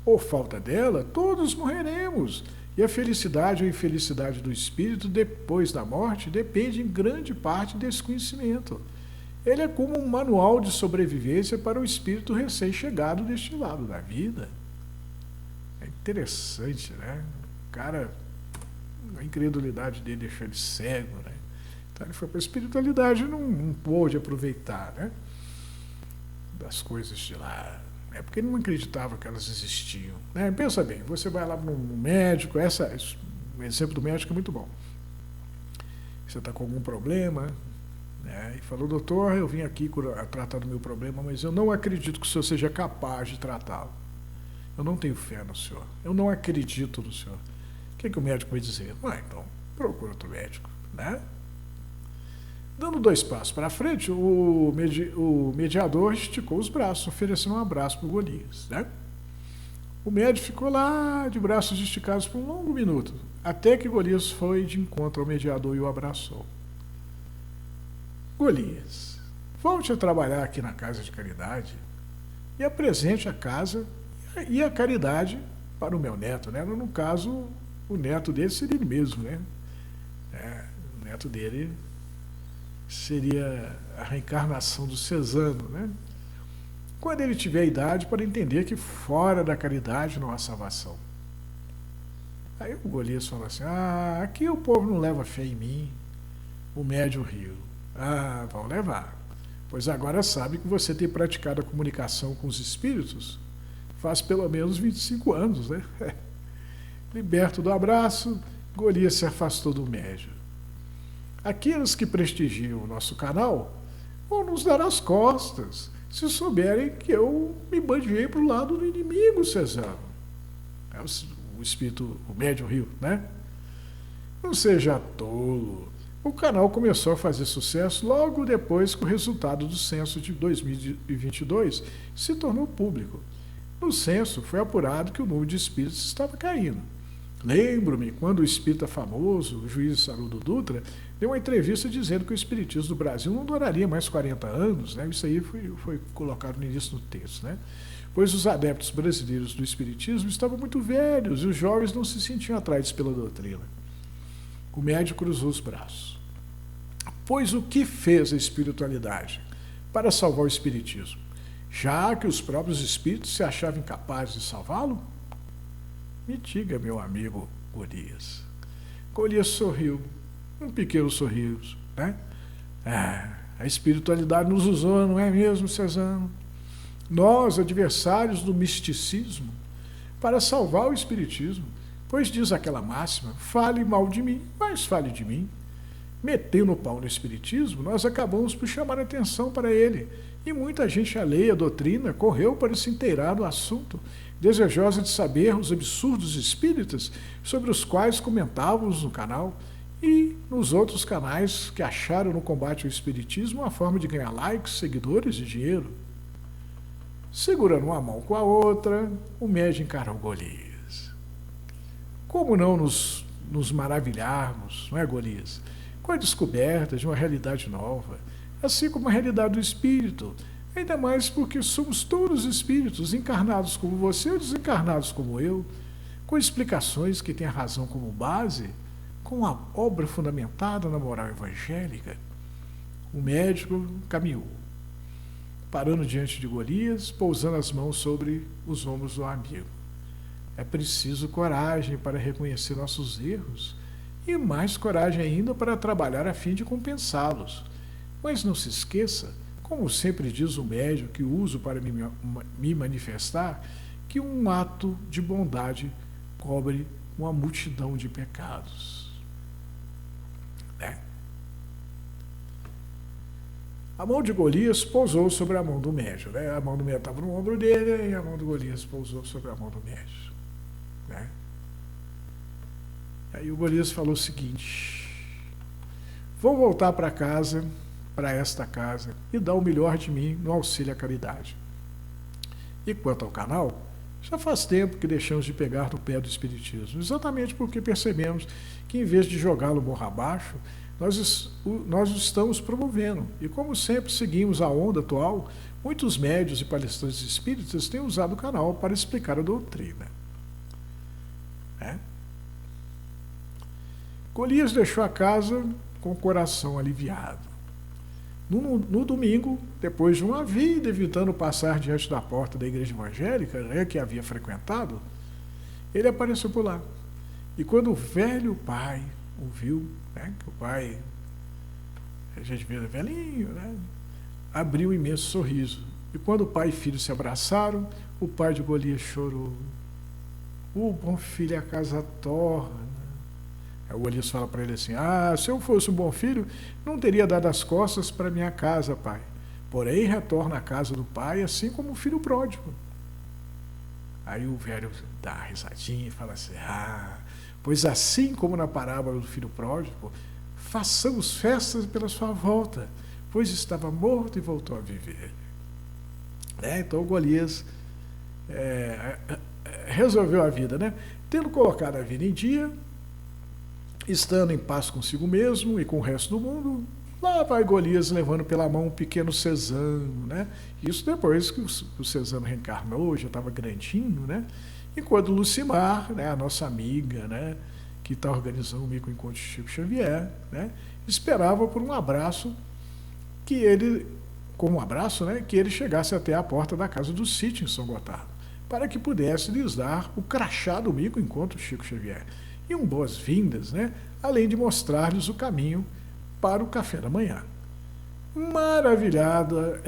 ou falta dela, todos morreremos. E a felicidade ou infelicidade do espírito depois da morte depende em grande parte desse conhecimento. Ele é como um manual de sobrevivência para o espírito recém-chegado deste lado da vida. É interessante, né? O cara, a incredulidade dele deixou ele cego, né? Então ele foi para a espiritualidade e não pôde aproveitar, né, das coisas de lá. É porque ele não acreditava que elas existiam, né? Pensa bem, você vai lá no médico, o exemplo do médico é muito bom. Você está com algum problema, né, e falou, doutor, eu vim aqui tratar do meu problema, mas eu não acredito que o senhor seja capaz de tratá-lo. Eu não tenho fé no senhor, eu não acredito no senhor. O que o médico vai dizer? Então, procura outro médico, né? Dando 2 passos para frente, o mediador esticou os braços, oferecendo um abraço para o Golias, né? O médico ficou lá de braços esticados por um longo minuto, até que Golias foi de encontro ao mediador e o abraçou. Golias, volte a trabalhar aqui na Casa de Caridade e apresente a casa e a caridade para o meu neto, né? No caso, o neto dele seria ele mesmo, né? O neto dele seria a reencarnação do Cezano, né? Quando ele tiver a idade para entender que fora da caridade não há salvação. Aí o Golias falou assim, aqui o povo não leva fé em mim. O médium riu. Vão levar, pois agora sabe que você tem praticado a comunicação com os espíritos faz pelo menos 25 anos, né? Liberto do abraço, Golias se afastou do médium. Aqueles que prestigiam o nosso canal vão nos dar as costas se souberem que eu me bandiei para o lado do inimigo, Cezano. O espírito, o médium riu, né? Não seja tolo. O canal começou a fazer sucesso logo depois que o resultado do censo de 2022 se tornou público. No censo foi apurado que o número de espíritos estava caindo. Lembro-me quando o espírita famoso, o juiz Haroldo Dutra, deu uma entrevista dizendo que o espiritismo do Brasil não duraria mais 40 anos, né? Isso aí foi colocado no início do texto, né? Pois os adeptos brasileiros do espiritismo estavam muito velhos e os jovens não se sentiam atraídos pela doutrina. O médium cruzou os braços. Pois o que fez a espiritualidade para salvar o espiritismo? Já que os próprios espíritos se achavam incapazes de salvá-lo? Me diga, meu amigo Golias. Golias sorriu, um pequeno sorriso, né? A espiritualidade nos usou, não é mesmo, Cezano? Nós, adversários do misticismo, para salvar o espiritismo, pois diz aquela máxima, fale mal de mim, mas fale de mim. metendo o pau no espiritismo, nós acabamos por chamar a atenção para ele. E muita gente alheia à doutrina correu para se inteirar do assunto, desejosa de saber os absurdos espíritas sobre os quais comentávamos no canal e nos outros canais que acharam no combate ao espiritismo uma forma de ganhar likes, seguidores e dinheiro. Segurando uma mão com a outra, o médium encarou Golias. Como não nos maravilharmos, não é, Golias, com a descoberta de uma realidade nova, assim como a realidade do espírito, ainda mais porque somos todos espíritos, encarnados como você ou desencarnados como eu, com explicações que têm a razão como base, com a obra fundamentada na moral evangélica. O médico caminhou, parando diante de Golias, pousando as mãos sobre os ombros do amigo. É preciso coragem para reconhecer nossos erros e mais coragem ainda para trabalhar a fim de compensá-los. Mas não se esqueça, como sempre diz o médium que uso para me manifestar, que um ato de bondade cobre uma multidão de pecados. Né? A mão de Golias pousou sobre a mão do médium. Né? A mão do médium estava no ombro dele e a mão de Golias pousou sobre a mão do médium. Né? Aí o Golias falou o seguinte: vou voltar para casa, para esta casa, e dar o melhor de mim no auxílio à caridade. E quanto ao canal, já faz tempo que deixamos de pegar no pé do espiritismo, exatamente porque percebemos que, em vez de jogá-lo morra abaixo, nós o estamos promovendo. E como sempre seguimos a onda atual, muitos médiuns e palestrantes espíritas têm usado o canal para explicar a doutrina. Golias deixou a casa com o coração aliviado. No domingo, depois de uma vida evitando passar diante da porta da igreja evangélica, né, que havia frequentado, ele apareceu por lá. E quando o velho pai o viu, né, que o pai, a gente vê velhinho, né, abriu um imenso sorriso. E quando o pai e filho se abraçaram, o pai de Golias chorou. O bom filho, a casa torna. O Golias fala para ele assim: se eu fosse um bom filho, não teria dado as costas para minha casa, pai. Porém, retorna à casa do pai, assim como o filho pródigo. Aí o velho dá uma risadinha e fala assim: pois assim como na parábola do filho pródigo, façamos festas pela sua volta, pois estava morto e voltou a viver. Então o Golias resolveu a vida, né? Tendo colocado a vida em dia, estando em paz consigo mesmo e com o resto do mundo, lá vai Golias levando pela mão um pequeno Cesano, né? Isso depois que o Cesano reencarnou, já estava grandinho, né? Enquanto Lucimar, né, a nossa amiga, né, que está organizando o microencontro de Chico Xavier, né, esperava por um abraço que ele chegasse até a porta da casa do sítio em São Gotardo, para que pudesse lhes dar o crachá do microencontro de Chico Xavier e um boas-vindas, né? Além de mostrar-lhes o caminho para o café da manhã. Maravilhada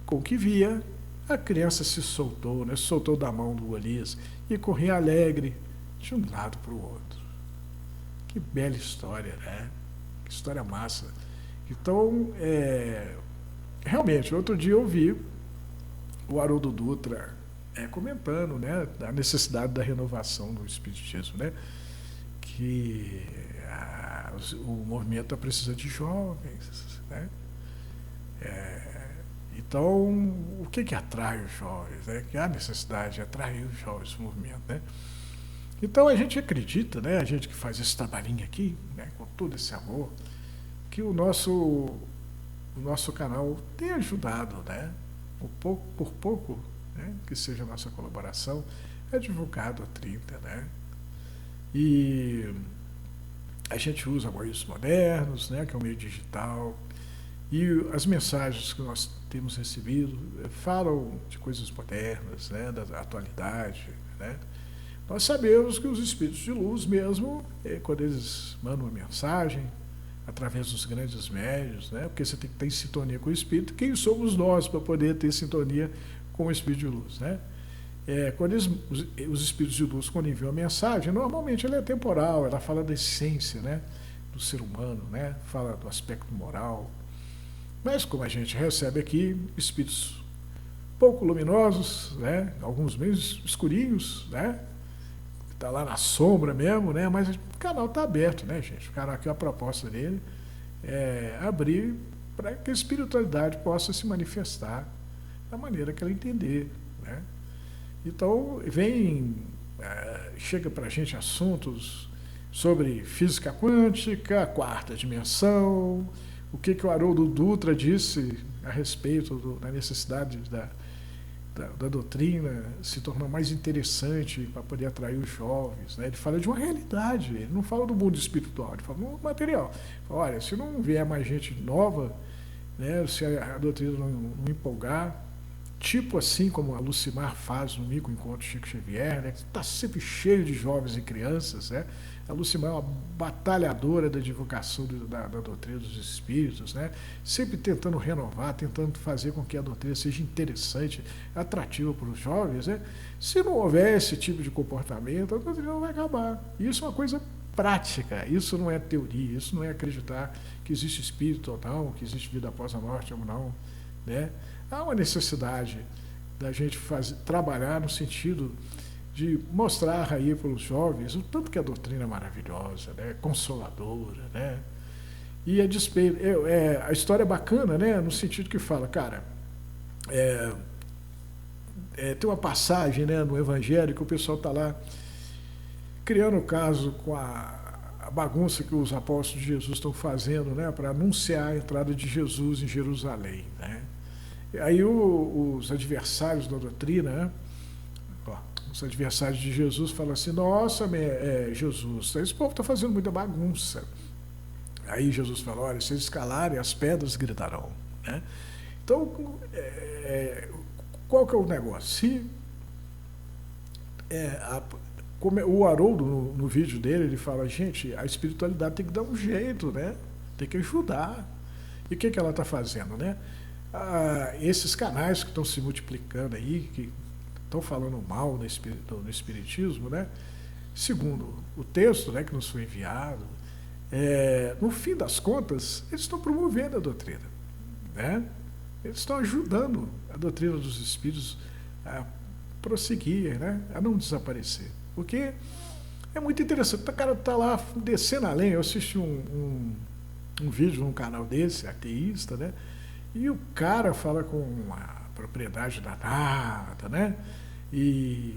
com o que via, a criança se soltou, né? Soltou da mão do Golias e corria alegre de um lado para o outro. Que bela história, né? Que história massa. Então, realmente, outro dia eu vi o Haroldo Dutra comentando, né, a necessidade da renovação do espiritismo, né? Que o movimento está precisando de jovens, né? Então, o que atrai os jovens? Né? Que há necessidade de atrair os jovens no movimento, né? Então, a gente acredita, né, a gente que faz esse trabalhinho aqui, né, com todo esse amor, que o nosso canal tem ajudado, né, por pouco, né, que seja a nossa colaboração, é divulgado a 30, né? E a gente usa meios modernos, né, que é o meio digital, e as mensagens que nós temos recebido falam de coisas modernas, né, da atualidade, né? Nós sabemos que os espíritos de luz mesmo, quando eles mandam uma mensagem através dos grandes médiuns, né, porque você tem que estar em sintonia com o espírito, quem somos nós para poder ter sintonia com o espírito de luz, né? Quando os espíritos de luz, quando enviam a mensagem, normalmente ela é temporal, ela fala da essência, né, do ser humano, né? Fala do aspecto moral. Mas como a gente recebe aqui espíritos pouco luminosos, né? Alguns meio escurinhos, né? Está lá na sombra mesmo, né? Mas o canal está aberto, né, gente? O canal aqui, a proposta dele é abrir para que a espiritualidade possa se manifestar da maneira que ela entender, né? Então, chega para a gente assuntos sobre física quântica, quarta dimensão, o que o Haroldo Dutra disse a respeito da necessidade da doutrina se tornar mais interessante para poder atrair os jovens, né? Ele fala de uma realidade, ele não fala do mundo espiritual, ele fala do mundo material. Ele fala, olha, se não vier mais gente nova, né, se a doutrina não empolgar, tipo assim como a Lucimar faz no microencontro Chico Xavier, né, que está sempre cheio de jovens e crianças, né? A Lucimar é uma batalhadora da divulgação da doutrina dos espíritos, né? Sempre tentando renovar, tentando fazer com que a doutrina seja interessante, atrativa para os jovens, né? Se não houver esse tipo de comportamento, a doutrina não vai acabar. Isso é uma coisa prática, isso não é teoria, isso não é acreditar que existe espírito ou não, que existe vida após a morte ou não, né? Há uma necessidade da gente trabalhar no sentido de mostrar aí para os jovens o tanto que a doutrina é maravilhosa, né? Consoladora, né? E a história é bacana, né? No sentido que fala, cara, tem uma passagem, né, no Evangelho que o pessoal está lá criando o caso com a bagunça que os apóstolos de Jesus estão fazendo, né, para anunciar a entrada de Jesus em Jerusalém, né? E aí os adversários da doutrina, né, os adversários de Jesus falam assim, nossa, Jesus, esse povo está fazendo muita bagunça. Aí Jesus fala, olha, se eles calarem, as pedras gritarão, né? Então, qual que é o negócio? Se o Haroldo, no vídeo dele, ele fala, gente, a espiritualidade tem que dar um jeito, né? Tem que ajudar. E o que ela está fazendo, né? Esses canais que estão se multiplicando aí, que estão falando mal no espiritismo, né? Segundo o texto, né, que nos foi enviado, no fim das contas, eles estão promovendo a doutrina, né? Eles estão ajudando a doutrina dos espíritos a prosseguir, né? A não desaparecer. Porque é muito interessante. O cara está lá descendo a lenha. Eu assisti um vídeo num canal desse, ateísta, né? E o cara fala com uma propriedade danada, né? E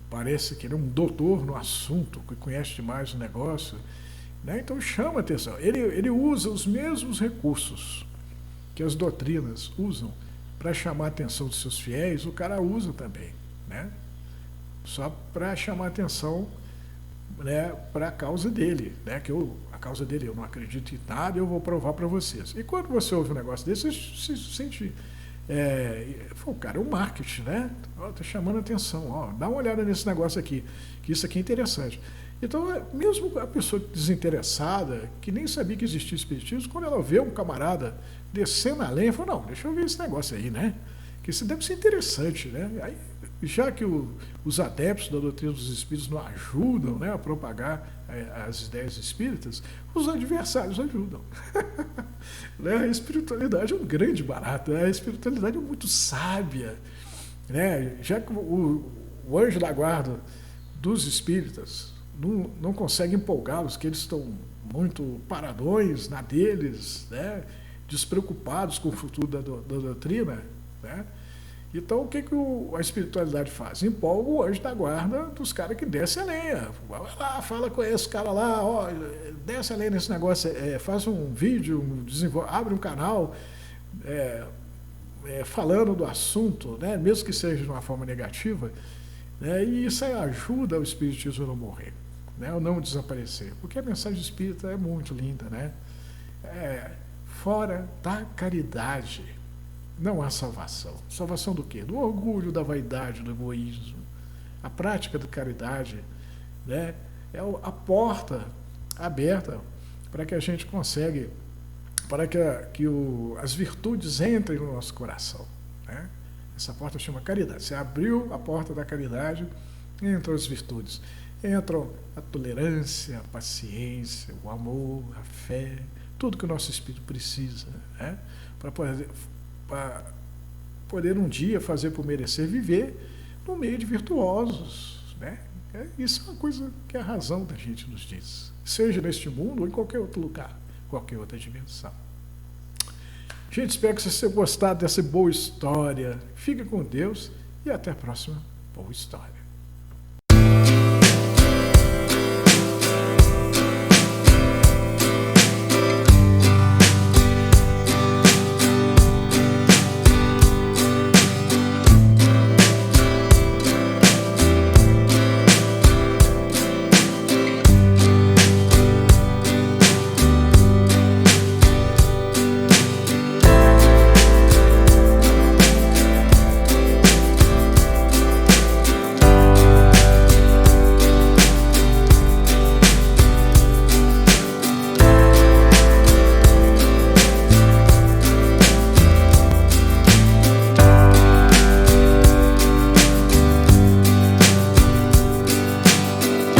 parece que ele é um doutor no assunto, que conhece demais o negócio, né? Então chama a atenção. Ele usa os mesmos recursos que as doutrinas usam para chamar a atenção dos seus fiéis, o cara usa também, né? Só para chamar a atenção, né, para a causa dele, né? Que a causa dele, eu não acredito em nada, eu vou provar para vocês. E quando você ouve um negócio desse, você se sente... cara, é um marketing, né? Está chamando a atenção, dá uma olhada nesse negócio aqui, que isso aqui é interessante. Então, mesmo a pessoa desinteressada, que nem sabia que existia espiritismo, quando ela vê um camarada descendo a lenha, fala, não, deixa eu ver esse negócio aí, né? Que isso deve ser interessante, né? Aí, já que os adeptos da doutrina dos espíritos não ajudam, né, a propagar as ideias espíritas, os adversários ajudam. Né? A espiritualidade é um grande barato, né? A espiritualidade é muito sábia, né? Já que o anjo da guarda dos espíritas não consegue empolgá-los, que eles estão muito paradões na deles, né? Despreocupados com o futuro da doutrina, né? Então, o que a espiritualidade faz? Empolga o anjo da guarda dos caras que descem a lenha. Vai lá, fala com esse cara lá, desce a lenha nesse negócio, faz um vídeo, abre um canal falando do assunto, né? Mesmo que seja de uma forma negativa, né? E isso ajuda o espiritismo a não morrer, né? A não desaparecer. Porque a mensagem espírita é muito linda, né? Fora da caridade não há salvação. Salvação do quê? Do orgulho, da vaidade, do egoísmo. A prática da caridade, né, é a porta aberta para que a gente consiga, para que as virtudes entrem no nosso coração, né? Essa porta chama caridade. Você abriu a porta da caridade, entram as virtudes. entram a tolerância, a paciência, o amor, a fé, tudo que o nosso espírito precisa, né? Para poder um dia fazer por merecer viver no meio de virtuosos, né? Isso é uma coisa que a razão da gente nos diz, seja neste mundo ou em qualquer outro lugar, qualquer outra dimensão. Gente, espero que vocês tenham gostado dessa boa história. Fique com Deus e até a próxima boa história.